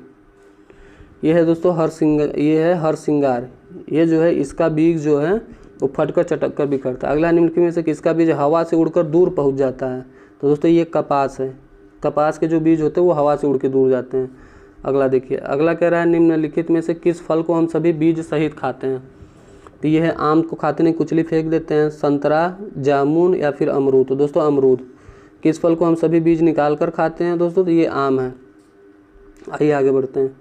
ये है दोस्तों हरसिंगार। ये जो है इसका बीज जो है वो फटकर चटक कर बिखरता है। अगला निम्नलिखित में से किसका बीज हवा से उड़कर दूर पहुंच जाता है। तो दोस्तों ये कपास है। कपास के जो बीज होते हैं वो हवा से उड़ के दूर जाते हैं। अगला देखिए, अगला कह रहा है निम्नलिखित में से किस फल को हम सभी बीज सहित खाते हैं। तो ये है आम को खाते नहीं, कुचली फेंक देते हैं, संतरा, जामुन या फिर अमरूद। तो दोस्तों अमरूद। किस फल को हम सभी बीज निकाल कर खाते हैं दोस्तों, तो ये आम है। आइए आगे बढ़ते हैं।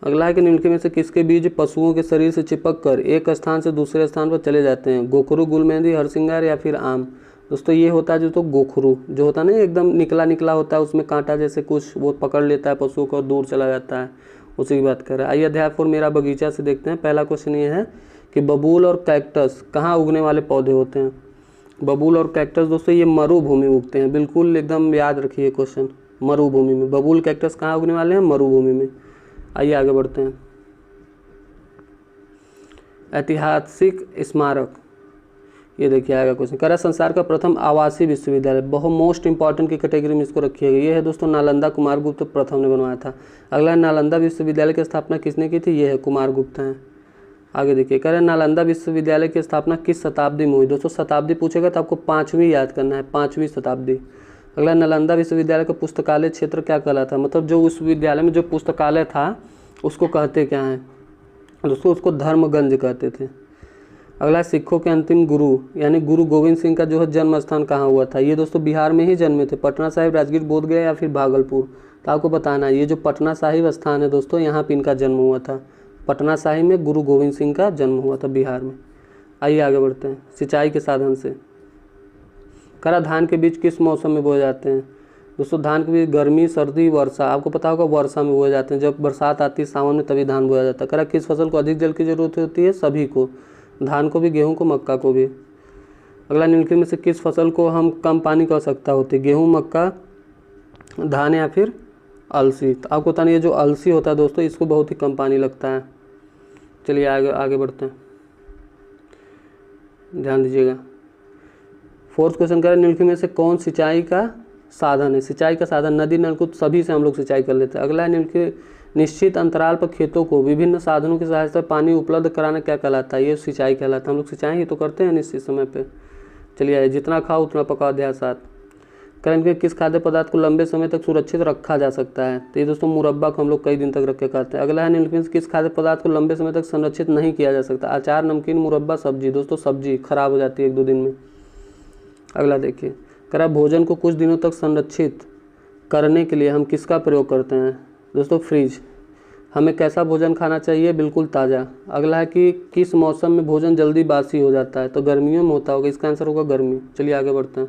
अगला है कि निम्नलिखित में से किसके बीज पशुओं के शरीर से चिपक कर एक स्थान से दूसरे स्थान पर चले जाते हैं। गोखरू, गुलमेंदी, हरसिंगार या फिर आम। दोस्तों ये होता है जो तो गोखरू, जो होता है ना एकदम निकला निकला होता है, उसमें कांटा जैसे कुछ वो पकड़ लेता है पशुओं को और दूर चला जाता है, उसी की बात कर रहा है। आइए अध्याय 4 मेरा बगीचा से देखते हैं। पहला क्वेश्चन ये है कि बबूल और कैक्टस कहाँ उगने वाले पौधे होते हैं। बबूल और कैक्टस दोस्तों ये मरुभूमि उगते हैं। बिल्कुल एकदम याद रखिए क्वेश्चन, मरुभूमि में। बबूल कैक्टस कहाँ उगने वाले हैं, मरुभूमि में। आइए आगे बढ़ते हैं। ऐतिहासिक स्मारक, ये देखिए आएगा क्वेश्चन। कह रहा संसार का प्रथम आवासीय विश्वविद्यालय, बहुत मोस्ट इंपॉर्टेंट की कैटेगरी में इसको रखिएगा। ये है दोस्तों नालंदा, कुमारगुप्त प्रथम ने बनवाया था। अगला नालंदा विश्वविद्यालय की स्थापना किसने की थी, ये है कुमारगुप्त हैं। आगे देखिए, कह रहे नालंदा विश्वविद्यालय की स्थापना किस शताब्दी में हुई। दोस्तों शताब्दी पूछेगा तो आपको 5वीं याद करना है, 5वीं शताब्दी। अगला नालंदा विश्वविद्यालय का पुस्तकालय क्षेत्र क्या कहलाता है, मतलब जो विश्वविद्यालय में जो पुस्तकालय था उसको कहते क्या हैं दोस्तों, उसको धर्मगंज कहते थे। अगला सिखों के अंतिम गुरु यानी गुरु गोविंद सिंह का जो है जन्म स्थान कहाँ हुआ था। ये दोस्तों बिहार में ही जन्मे थे, पटना साहिब, राजगीर, बोधगया या फिर भागलपुर। तो आपको बताना है ये जो पटना साहिब स्थान है दोस्तों, यहाँ पे इनका जन्म हुआ था। पटना साहिब में गुरु गोविंद सिंह का जन्म हुआ था बिहार में। आइए आगे बढ़ते हैं। सिंचाई के साधन से करा धान के बीज किस मौसम में बोए जाते हैं। दोस्तों धान के बीज गर्मी, सर्दी, वर्षा। आपको पता होगा वर्षा में बोए जाते हैं, जब बरसात आती है सावन में तभी धान बोया जाता है। करा किस फसल को अधिक जल की जरूरत होती है, सभी को, धान को भी, गेहूं को, मक्का को भी। अगला निम्नलिखित में से किस फसल को हम कम पानी की आवश्यकता होती है, गेहूं, मक्का, धान या फिर अलसी। तो आपको पता नहीं ये जो अलसी होता है दोस्तों इसको बहुत ही कम पानी लगता है। चलिए आगे बढ़ते हैं, ध्यान दीजिएगा। 4th क्वेश्चन करें निम्नलिखित में से कौन सिंचाई का साधन है। सिंचाई का साधन नदी, नलकूप, सभी से हम लोग सिंचाई कर लेते हैं। अगला है निम्नलिखित निश्चित अंतराल पर खेतों को विभिन्न साधनों की सहायता से पानी उपलब्ध कराना क्या कहलाता है, ये सिंचाई कहलाता है। हम लोग सिंचाई ही तो करते हैं निश्चित समय पे। चलिए आइए, जितना खाओ उतना पकाओ, अध्याय 7। करेंट के किस खाद्य पदार्थ को लंबे समय तक सुरक्षित रखा जा सकता है। तो ये दोस्तों मुरब्बा को हम लोग कई दिन तक रख के खाते हैं। अगला है निम्नलिखित किस खाद्य पदार्थ को लंबे समय तक संरक्षित नहीं किया जा सकता। अचार, नमकीन, मुरब्बा, सब्जी। दोस्तों सब्जी खराब हो जाती है 1-2 दिन में। अगला देखिए, करा भोजन को कुछ दिनों तक संरक्षित करने के लिए हम किसका प्रयोग करते हैं। दोस्तों फ्रिज। हमें कैसा भोजन खाना चाहिए, बिल्कुल ताज़ा। अगला है कि किस मौसम में भोजन जल्दी बासी हो जाता है। तो गर्मियों में होता होगा, इसका आंसर होगा गर्मी। चलिए आगे बढ़ते हैं।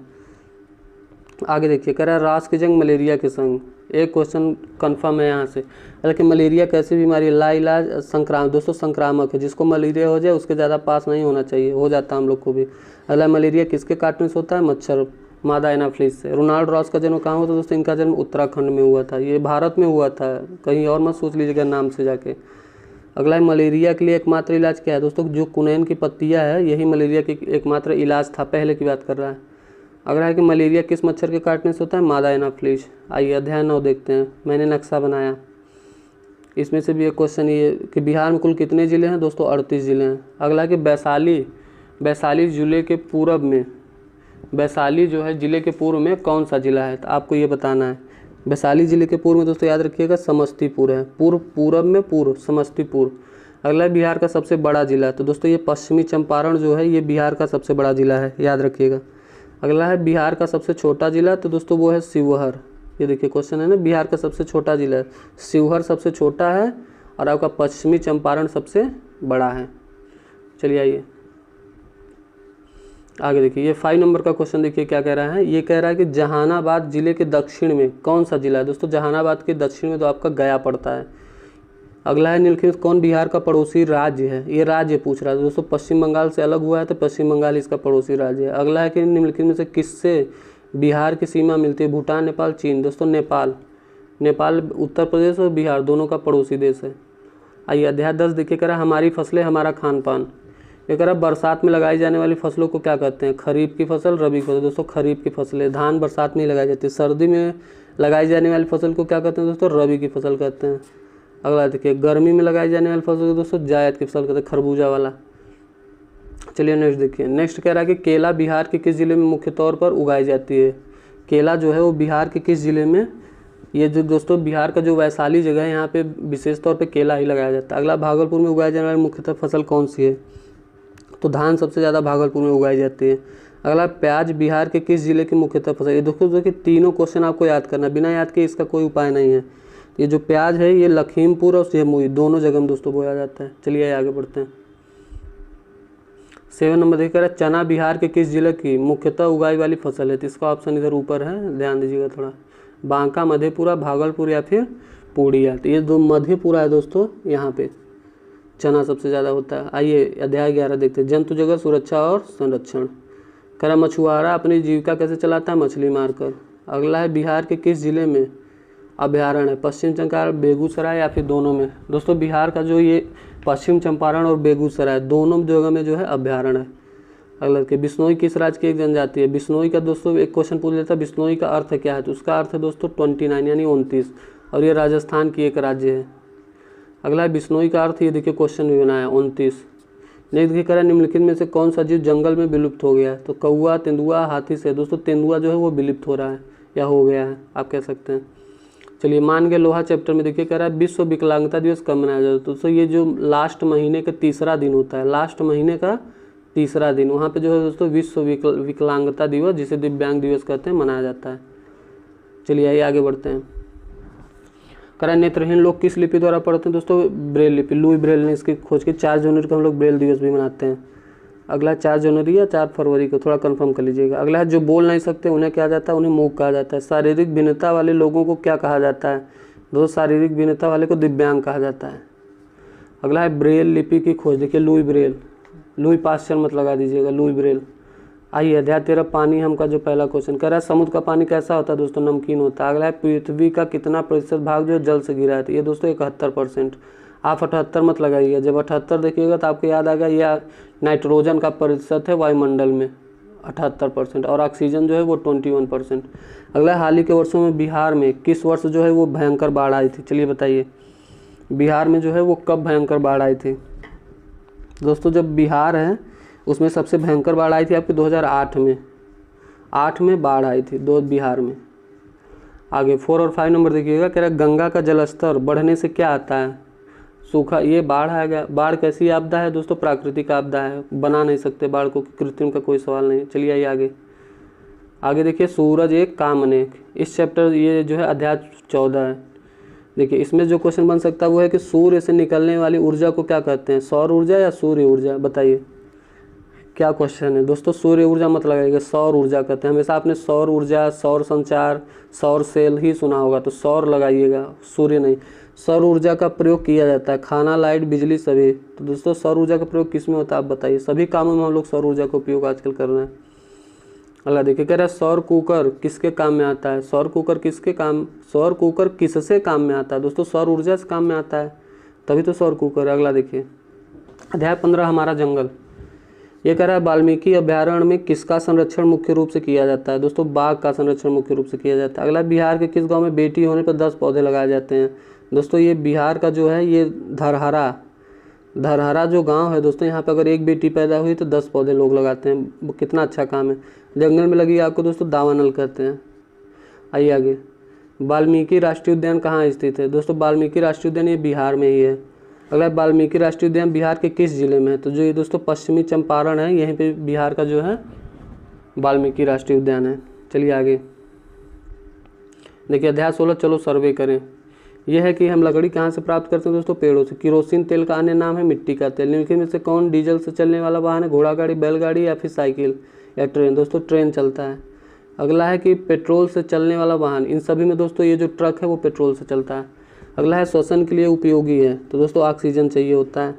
आगे देखिए, कह रहा है रास की जंग मलेरिया के संग। एक क्वेश्चन कंफर्म है यहाँ से। हालांकि मलेरिया कैसी बीमारी है, लाइलाज संक्रामक, दोस्तों संक्रामक है। जिसको मलेरिया हो जाए उसके ज़्यादा पास नहीं होना चाहिए, हो जाता है हम लोग को भी। अगला, मलेरिया किसके काटने से होता है, मच्छर, मादा एनाफ्लिस से। रोनाल्ड रॉस का जन्म कहाँ हुआ था दोस्तों, इनका जन्म उत्तराखंड में हुआ था। ये भारत में हुआ था, कहीं और मत सोच लीजिएगा नाम से जाके। अगला है, मलेरिया के लिए एकमात्र इलाज क्या है दोस्तों, जो कुनैन की पत्तियाँ है यही मलेरिया की एकमात्र इलाज था, पहले की बात कर रहा है। अगला है कि मलेरिया किस मच्छर के काटने से होता है, मादा एनाफ्लिस। आइए अध्याय 9 देखते हैं, मैंने नक्शा बनाया। इसमें से भी एक क्वेश्चन ये कि बिहार में कुल कितने ज़िले हैं दोस्तों, 38 ज़िले हैं। अगला है कि वैशाली ज़िले के पूरब में, वैशाली जो है ज़िले के पूर्व में कौन सा ज़िला है, तो आपको ये बताना है। वैशाली ज़िले के पूर्व में दोस्तों याद रखिएगा समस्तीपुर है, पूरब में पूर्व समस्तीपुर। अगला है बिहार का सबसे बड़ा ज़िला है, तो दोस्तों ये पश्चिमी चंपारण जो है ये बिहार का सबसे बड़ा ज़िला है, याद रखिएगा। अगला है बिहार का सबसे छोटा ज़िला, तो दोस्तों वो है शिवहर। ये देखिए क्वेश्चन है ना, बिहार का सबसे छोटा ज़िला है, शिवहर सबसे छोटा है और आपका पश्चिमी चंपारण सबसे बड़ा है। चलिए आइए आगे देखिए, ये 5 नंबर का क्वेश्चन देखिए क्या कह रहा है। ये कह रहा है कि जहानाबाद जिले के दक्षिण में कौन सा जिला है दोस्तों, जहानाबाद के दक्षिण में तो आपका गया पड़ता है। अगला है, निम्नलिखित कौन बिहार का पड़ोसी राज्य है, ये राज्य पूछ रहा है दोस्तों, पश्चिम बंगाल से अलग हुआ है तो पश्चिम बंगाल इसका पड़ोसी राज्य है। अगला है कि निम्नलिखित में से किससे बिहार की सीमा मिलती है, भूटान, नेपाल, चीन। दोस्तों नेपाल उत्तर प्रदेश और बिहार दोनों का पड़ोसी देश है। आइए अध्याय 10 देखिए, कह रहा हमारी फसलें हमारा खान पान। ये कह रहा बरसात में लगाई जाने वाली फसलों को क्या कहते हैं, खरीफ की फसल, रबी की फसल। दोस्तों खरीफ की फसलें, धान बरसात में ही लगाई जाती है। सर्दी में लगाई जाने वाली फसल को क्या कहते हैं दोस्तों, रबी की फसल कहते हैं। अगला देखिए, गर्मी में लगाई जाने वाली फसल को दोस्तों जायद की फसल कहते हैं, खरबूजा वाला। चलिए नेक्स्ट देखिए, नेक्स्ट कह रहा है कि केला बिहार के किस ज़िले में मुख्य तौर पर उगाई जाती है। केला जो है वो बिहार के किस ज़िले में, ये जो दोस्तों बिहार का जो वैशाली जगह है यहाँ पे विशेष तौर पे केला ही लगाया जाता है। अगला, भागलपुर में उगाई जाने वाली मुख्यतः फसल कौन सी है, तो धान सबसे ज़्यादा भागलपुर में उगाई जाती है। अगला, प्याज बिहार के किस ज़िले की मुख्यतः फसल। ये दोस्तों देखिए तीनों क्वेश्चन आपको याद करना, बिना याद के इसका कोई उपाय नहीं है। ये जो प्याज है ये लखीमपुर और जमुई दोनों जगह में दोस्तों बोया जाता है। चलिए आगे बढ़ते हैं। 7 नंबर देखिए, कह रहा है चना बिहार के किस जिले की मुख्यतः उगाई वाली फसल है, तो इसका ऑप्शन इधर ऊपर है, ध्यान दीजिएगा थोड़ा। बांका, मधेपुरा, भागलपुर या फिर पूर्णिया। तो ये दो मधेपुरा है दोस्तों, यहाँ पे चना सबसे ज़्यादा होता है। आइए अध्याय 11 देखते हैं, जंतु जगत सुरक्षा और संरक्षण। कह रहा मछुआरा अपनी जीविका कैसे चलाता है, मछली मारकर। अगला है, बिहार के किस जिले में अभ्यारण्य है, पश्चिम चंपारण, बेगूसराय या फिर दोनों में। दोस्तों बिहार का जो ये पश्चिम चंपारण और बेगूसराय दोनों जगह में जो है अभ्यारण्य है। अगला के, बिश्नोई किस राज्य की एक जनजाति है। बिश्नोई का दोस्तों एक क्वेश्चन पूछ लेता है, बिश्नोई का अर्थ क्या है, तो उसका अर्थ है दोस्तों 29 यानी 29, और ये राजस्थान की एक राज्य है। अगला है, बिश्नोई का अर्थ, ये देखिए क्वेश्चन भी बनाया 29। नेक्स्ट देखिए, करें निम्नलिखित में से कौन सा जीव जंगल में विलुप्त हो गया है, तो कौवा, तेंदुआ, हाथी से। दोस्तों तेंदुआ जो है वो विलुप्त हो रहा है या हो गया है आप कह सकते हैं। चलिए, मान गए लोहा चैप्टर में देखिए कह रहा है विश्व विकलांगता दिवस कब मनाया जाता है। दोस्तों ये जो लास्ट महीने का तीसरा दिन होता है, लास्ट महीने का तीसरा दिन, वहाँ पे जो है दोस्तों विश्व विकलांगता दिवस, जिसे दिव्यांग दिवस कहते हैं, मनाया जाता है। चलिए आइए आगे बढ़ते हैं। कह रहा है नेत्रहीन लोग किस लिपि द्वारा पढ़ते हैं, दोस्तों ब्रेल लिपि। लुई ब्रेल ने इसकी खोज की। 4 जनवरी को हम लोग ब्रेल दिवस भी मनाते हैं। अगला 4 जनवरी या 4 फरवरी को, थोड़ा कंफर्म कर लीजिएगा। अगला है, जो बोल नहीं सकते उन्हें क्या जाता है, उन्हें मूक कहा जाता है। शारीरिक भिन्नता वाले लोगों को क्या कहा जाता है, दोस्तों शारीरिक भिन्नता वाले को दिव्यांग कहा जाता है। अगला है, ब्रेल लिपि की खोज। देखिए लुई ब्रेल, लुई पास्चर मत लगा दीजिएगा, लुई ब्रेल। आइए अध्याय 13 पानी हम का जो पहला क्वेश्चन कह रहा है, समुद्र का पानी कैसा होता है दोस्तों, नमकीन होता है। अगला है, पृथ्वी का कितना प्रतिशत भाग जो है जल से घिरा है, तो ये दोस्तों 71%। आप 78 मत लगाइएगा, जब 78 देखिएगा तो आपको याद आएगा यह नाइट्रोजन का प्रतिशत है वायुमंडल में 78%, और ऑक्सीजन जो है वो 21%। अगला, हाल ही के वर्षों में बिहार में किस वर्ष जो है वो भयंकर बाढ़ आई थी, चलिए बताइए बिहार में जो है वो कब भयंकर बाढ़ आई थी। दोस्तों जब बिहार है उसमें सबसे भयंकर बाढ़ आई थी आपकी 2008 में, 8 में बाढ़ आई थी बिहार में। आगे 4 और 5 नंबर देखिएगा, कह रहा है गंगा का जलस्तर बढ़ने से क्या आता है, सूखा। ये बाढ़ आ गया। बाढ़ कैसी आपदा है दोस्तों, प्राकृतिक आपदा है, बना नहीं सकते बाढ़ को, कृत्रिम का कोई सवाल नहीं। चलिए आइए आगे देखिए, सूरज एक काम अनेक। इस चैप्टर ये जो है अध्याय 14 है। देखिए इसमें जो क्वेश्चन बन सकता है वो है कि सूर्य से निकलने वाली ऊर्जा को क्या कहते हैं, सौर ऊर्जा या सूर्य ऊर्जा, बताइए। क्या क्वेश्चन है दोस्तों? सूर्य ऊर्जा मत लगाइएगा, सौर ऊर्जा कहते हैं। हमेशा आपने सौर ऊर्जा, सौर संचार, सौर सेल ही सुना होगा, तो सौर लगाइएगा, सूर्य नहीं। सौर ऊर्जा का प्रयोग किया जाता है खाना, लाइट, बिजली सभी। तो दोस्तों सौर ऊर्जा का प्रयोग किस में होता है आप बताइए? सभी कामों में हम लोग सौर ऊर्जा का उपयोग आजकल कर रहे हैं। अगला देखिए, कह रहा है सौर कुकर किसके काम में आता है? सौर कुकर किसके काम, सौर कुकर किससे काम में आता है? दोस्तों सौर ऊर्जा से काम में आता है, तभी तो सौर कुकर है। अगला देखिए, अध्याय 15 हमारा जंगल। ये कह रहा है वाल्मीकि अभ्यारण्य में किसका संरक्षण मुख्य रूप से किया जाता है? दोस्तों बाघ का संरक्षण मुख्य रूप से किया जाता है। अगला, बिहार के किस गांव में बेटी होने पर 10 पौधे लगाए जाते हैं? दोस्तों ये बिहार का जो है ये धरहरा जो गांव है दोस्तों, यहाँ पर अगर एक बेटी पैदा हुई तो 10 पौधे लोग लगाते हैं। वो कितना अच्छा काम है। जंगल में लगी आग को दोस्तों दावानल कहते हैं। आइए आगे, वाल्मीकि राष्ट्रीय उद्यान कहाँ स्थित है? दोस्तों वाल्मीकि राष्ट्रीय उद्यान ये बिहार में ही है। अगला, वाल्मीकि राष्ट्रीय उद्यान बिहार के किस जिले में है? तो जो ये दोस्तों पश्चिमी चंपारण है, यहीं पे बिहार का जो है वाल्मीकि राष्ट्रीय उद्यान है। चलिए आगे देखिए, अध्याय 16 चलो सर्वे करें। यह है कि हम लकड़ी कहाँ से प्राप्त करते हैं? दोस्तों पेड़ों से। केरोसिन तेल का अन्य नाम है मिट्टी का तेल। निम्नलिखित में से कौन डीजल से चलने वाला वाहन है? घोड़ा गाड़ी, बैलगाड़ी या फिर साइकिल या ट्रेन? दोस्तों ट्रेन चलता है। अगला है कि पेट्रोल से चलने वाला वाहन, इन सभी में दोस्तों ये जो ट्रक है वो पेट्रोल से चलता है। अगला है श्वसन के लिए उपयोगी है, तो दोस्तों ऑक्सीजन चाहिए होता है।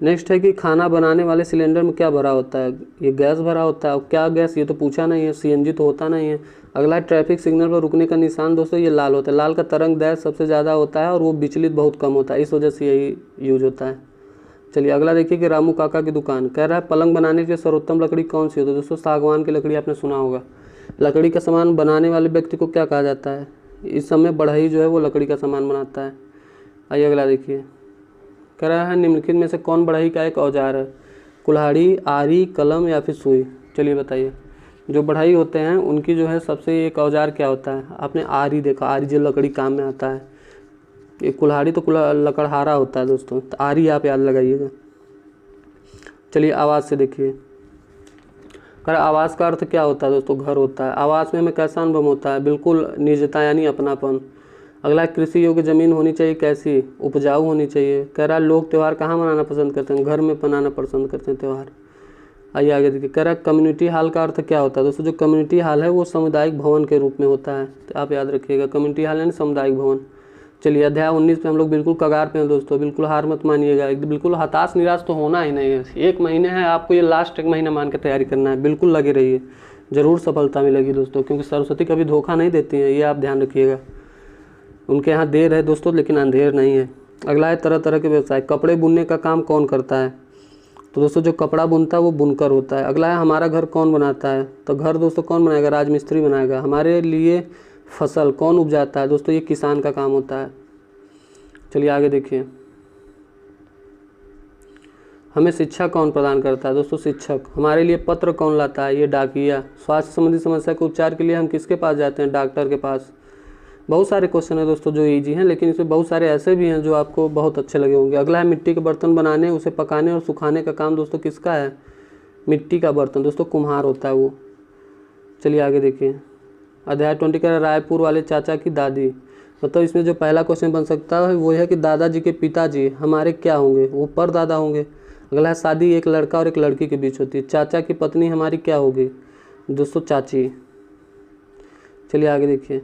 नेक्स्ट है कि खाना बनाने वाले सिलेंडर में क्या भरा होता है? ये गैस भरा होता है। और क्या गैस, ये तो पूछा नहीं है, सीएनजी तो होता नहीं है। अगला है ट्रैफिक सिग्नल पर रुकने का निशान, दोस्तों ये लाल होता है। लाल का तरंग दैर्घ्य सबसे ज़्यादा होता है और वो विचलित बहुत कम होता है, इस वजह से यही यूज होता है। चलिए अगला देखिए कि रामू काका की दुकान। कह रहा है पलंग बनाने के लिए सर्वोत्तम लकड़ी कौन सी होती है? दोस्तों सागवान की लकड़ी, आपने सुना होगा। लकड़ी का सामान बनाने वाले व्यक्ति को क्या कहा जाता है? इस समय बढ़ई जो है वो लकड़ी का सामान बनाता है। आइए अगला देखिए, कह रहा है निम्नलिखित में से कौन बढ़ई का एक औजार है? कुल्हाड़ी, आरी, कलम या फिर सुई? चलिए बताइए। जो बढ़ई होते हैं उनकी जो है सबसे एक औजार क्या होता है? आपने आरी देखा, आरी जो लकड़ी काम में आता है। ये कुल्हाड़ी तो लकड़हारा होता है दोस्तों, तो आरी आप याद लगाइएगा। चलिए आवाज़ से देखिए, कर आवास का अर्थ क्या होता है? दोस्तों घर होता है। आवास में हमें कैसा अनुभव होता है? बिल्कुल निजता यानी अपनापन। अगला, कृषि योग्य ज़मीन होनी चाहिए कैसी? उपजाऊ होनी चाहिए। कह रहा है लोग त्यौहार कहाँ मनाना पसंद करते हैं? घर में मनाना पसंद करते हैं त्यौहार। आइए आगे देखिए, कह रहा है कम्युनिटी हॉल का अर्थ क्या होता है? दोस्तों जो कम्युनिटी हॉल है वो सामुदायिक भवन के रूप में होता है, तो आप याद रखिएगा, कम्युनिटी हॉल यानी सामुदायिक भवन। चलिए अध्याय 19 पे हम लोग बिल्कुल कगार पे हैं दोस्तों, बिल्कुल हार मत मानिएगा, एकदम बिल्कुल हताश निराश तो होना ही नहीं है। 1 महीने है, आपको ये लास्ट 1 महीना मान के तैयारी करना है, बिल्कुल लगे रहिए, ज़रूर सफलता मिलेगी दोस्तों, क्योंकि सरस्वती कभी धोखा नहीं देती हैं, ये आप ध्यान रखिएगा। उनके यहाँ देर है दोस्तों लेकिन अंधेर नहीं है। अगला है तरह तरह के व्यवसाय। कपड़े बुनने का काम कौन करता है? तो दोस्तों जो कपड़ा बुनता है वो बुनकर होता है। अगला है हमारा घर कौन बनाता है? तो घर दोस्तों कौन बनाएगा? राजमिस्त्री बनाएगा। हमारे लिए फसल कौन उपजाता है? दोस्तों ये किसान का काम होता है। चलिए आगे देखिए, हमें शिक्षा कौन प्रदान करता है? दोस्तों शिक्षक। हमारे लिए पत्र कौन लाता है? ये डाकिया। स्वास्थ्य संबंधी समस्या के उपचार के लिए हम किसके पास जाते हैं? डॉक्टर के पास। बहुत सारे क्वेश्चन है दोस्तों जो इजी हैं, लेकिन इसमें बहुत सारे ऐसे भी हैं जो आपको बहुत अच्छे लगे होंगे। अगला है मिट्टी के बर्तन बनाने, उसे पकाने और सुखाने का काम दोस्तों किसका है? मिट्टी का बर्तन दोस्तों कुम्हार होता है वो। चलिए आगे देखिए, अध्याय 20 का रायपुर वाले चाचा की दादी। मतलब इसमें जो पहला क्वेश्चन बन सकता है वो है कि दादाजी के पिताजी हमारे क्या होंगे? वो परदादा होंगे। अगला है शादी एक लड़का और एक लड़की के बीच होती है, चाचा की पत्नी हमारी क्या होगी? दोस्तों चाची। चलिए आगे देखिए,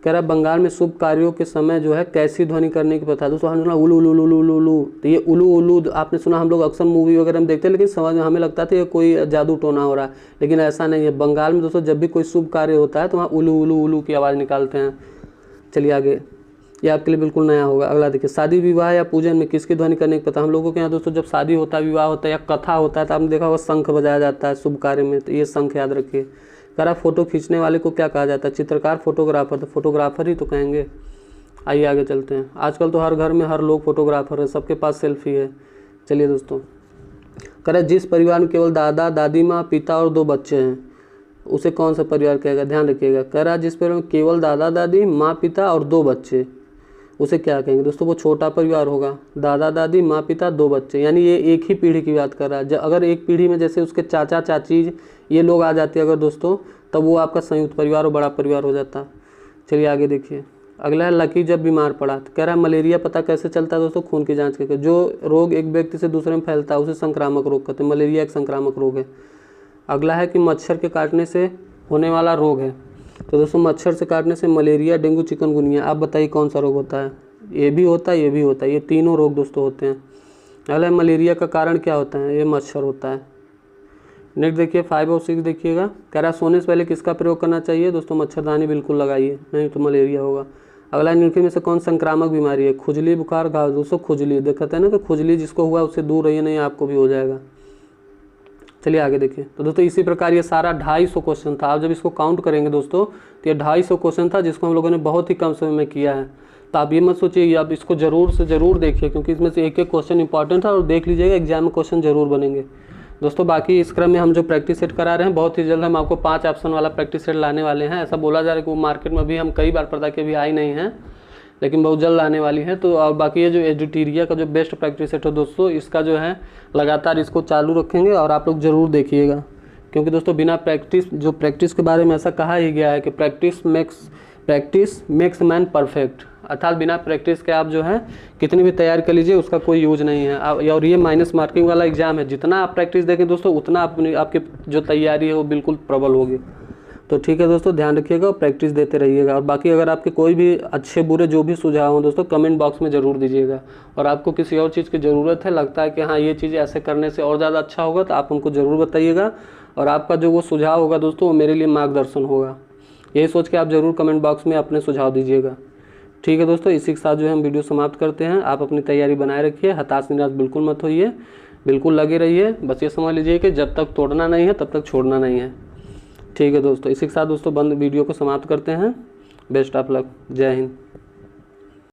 कह रहा है बंगाल में शुभ कार्यों के समय जो है कैसी ध्वनि करने की प्रथा। दोस्तों हमने सुना उलू उलू उलू उलू उलू, तो ये उलू उलू आपने सुना, हम लोग अक्सर मूवी वगैरह में देखते हैं, लेकिन समझ में हमें लगता था ये कोई जादू टोना हो रहा है, लेकिन ऐसा नहीं है। बंगाल में दोस्तों जब भी कोई शुभ कार्य होता है तो वहाँ उलू उलू उलू की आवाज़ निकालते हैं। चलिए आगे, ये आपके लिए बिल्कुल नया होगा। अगला देखिए, शादी विवाह या पूजन में किसकी ध्वनि करने की प्रथा? हम लोगों के यहाँ दोस्तों जब शादी होता है, विवाह होता है या कथा होता है तो आपने देखा होगा शंख बजाया जाता है शुभ कार्य में, तो ये शंख याद रखिए। कह रहा फोटो खींचने वाले को क्या कहा जाता है? चित्रकार, फोटोग्राफर। तो फोटोग्राफर ही तो कहेंगे। आइए आगे चलते हैं, आजकल तो हर घर में हर लोग फोटोग्राफर है, सबके पास सेल्फी है। चलिए दोस्तों, कह रहा जिस परिवार में केवल दादा दादी माँ पिता और 2 बच्चे हैं उसे कौन सा परिवार कहेगा? ध्यान रखिएगा। कह रहा जिस परिवार में केवल दादा दादी माँ पिता और 2 बच्चे उसे क्या कहेंगे? दोस्तों वो छोटा परिवार होगा। दादा दादी माँ पिता 2 बच्चे, यानी ये एक ही पीढ़ी की बात कर रहा है। अगर एक पीढ़ी में जैसे उसके चाचा चाची ये लोग आ जाते अगर दोस्तों, तब वो आपका संयुक्त परिवार और बड़ा परिवार हो जाता। चलिए आगे देखिए, अगला है लकी जब बीमार पड़ा, तो कह रहा है मलेरिया पता कैसे चलता है दोस्तों, खून की जांच करके। जो रोग एक व्यक्ति से दूसरे में फैलता है उसे संक्रामक रोग कहते हैं, मलेरिया एक संक्रामक रोग है। अगला है कि मच्छर के काटने से होने वाला रोग है, तो दोस्तों मच्छर से काटने से मलेरिया, डेंगू, चिकनगुनिया, आप बताइए कौन सा रोग होता है। ये भी होता है, ये भी होता है, ये तीनों रोग दोस्तों होते हैं। अगला है मलेरिया का कारण क्या होता है, ये मच्छर होता है। नेक्स्ट देखिए 5 और 6 देखिएगा, कह रहा है सोने से पहले किसका प्रयोग करना चाहिए, दोस्तों मच्छरदानी बिल्कुल लगाइए, नहीं तो मलेरिया होगा। अगला निम्नलिखित में से कौन संक्रामक बीमारी है, खुजली, बुखार, घाव। दोस्तों खुजली, देखते हैं ना कि खुजली जिसको हुआ उससे दूर रहिए, नहीं आपको भी हो जाएगा। चलिए आगे देखिए। तो दोस्तों इसी प्रकार ये सारा 250 क्वेश्चन था। आप जब इसको काउंट करेंगे दोस्तों तो ये 250 क्वेश्चन था, जिसको हम लोगों ने बहुत ही कम समय में किया है। तो आप ये मत सोचिए, आप इसको ज़रूर से ज़रूर देखिए, क्योंकि इसमें से एक एक क्वेश्चन इंपॉर्टेंट था, और देख लीजिएगा एग्जाम में क्वेश्चन जरूर बनेंगे दोस्तों। बाकी इस क्रम में हम जो प्रैक्टिस सेट करा रहे हैं, बहुत ही जल्द हम आपको 5 ऑप्शन वाला प्रैक्टिस सेट लाने वाले हैं। ऐसा बोला जा रहा है कि वो मार्केट में अभी हम कई बार पता कि अभी आई नहीं है, लेकिन बहुत जल्द आने वाली है। तो और बाकी ये जो एडिटेरिया का जो बेस्ट प्रैक्टिस सेट है दोस्तों, इसका जो है लगातार इसको चालू रखेंगे, और आप लोग ज़रूर देखिएगा, क्योंकि दोस्तों बिना प्रैक्टिस के बारे में ऐसा कहा ही गया है कि प्रैक्टिस मेक्स मैन परफेक्ट, अर्थात बिना प्रैक्टिस के आप जो है कितनी भी तैयार कर लीजिए उसका कोई यूज नहीं है। और ये माइनस मार्किंग वाला एग्जाम है, जितना आप प्रैक्टिस देखें दोस्तों उतना आपकी जो तैयारी है वो बिल्कुल प्रबल होगी। तो ठीक है दोस्तों, ध्यान रखिएगा और प्रैक्टिस देते रहिएगा। और बाकी अगर आपके कोई भी अच्छे बुरे जो भी सुझाव हों दोस्तों, कमेंट बॉक्स में ज़रूर दीजिएगा। और आपको किसी और चीज़ की ज़रूरत है, लगता है कि हाँ ये चीज़ ऐसे करने से और ज़्यादा अच्छा होगा, तो आप हमको ज़रूर बताइएगा, और आपका जो वो सुझाव होगा दोस्तों वो मेरे लिए मार्गदर्शन होगा। यही सोच के आप ज़रूर कमेंट बॉक्स में अपने सुझाव दीजिएगा। ठीक है दोस्तों, इसी के साथ जो है हम वीडियो समाप्त करते हैं। आप अपनी तैयारी बनाए रखिए, हताश निराश बिल्कुल मत होइए, बिल्कुल लगे रहिए। बस ये समझ लीजिए कि जब तक तोड़ना नहीं है तब तक छोड़ना नहीं है। ठीक है दोस्तों, इसी के साथ दोस्तों वीडियो को समाप्त करते हैं। बेस्ट ऑफ लक, जय हिंद।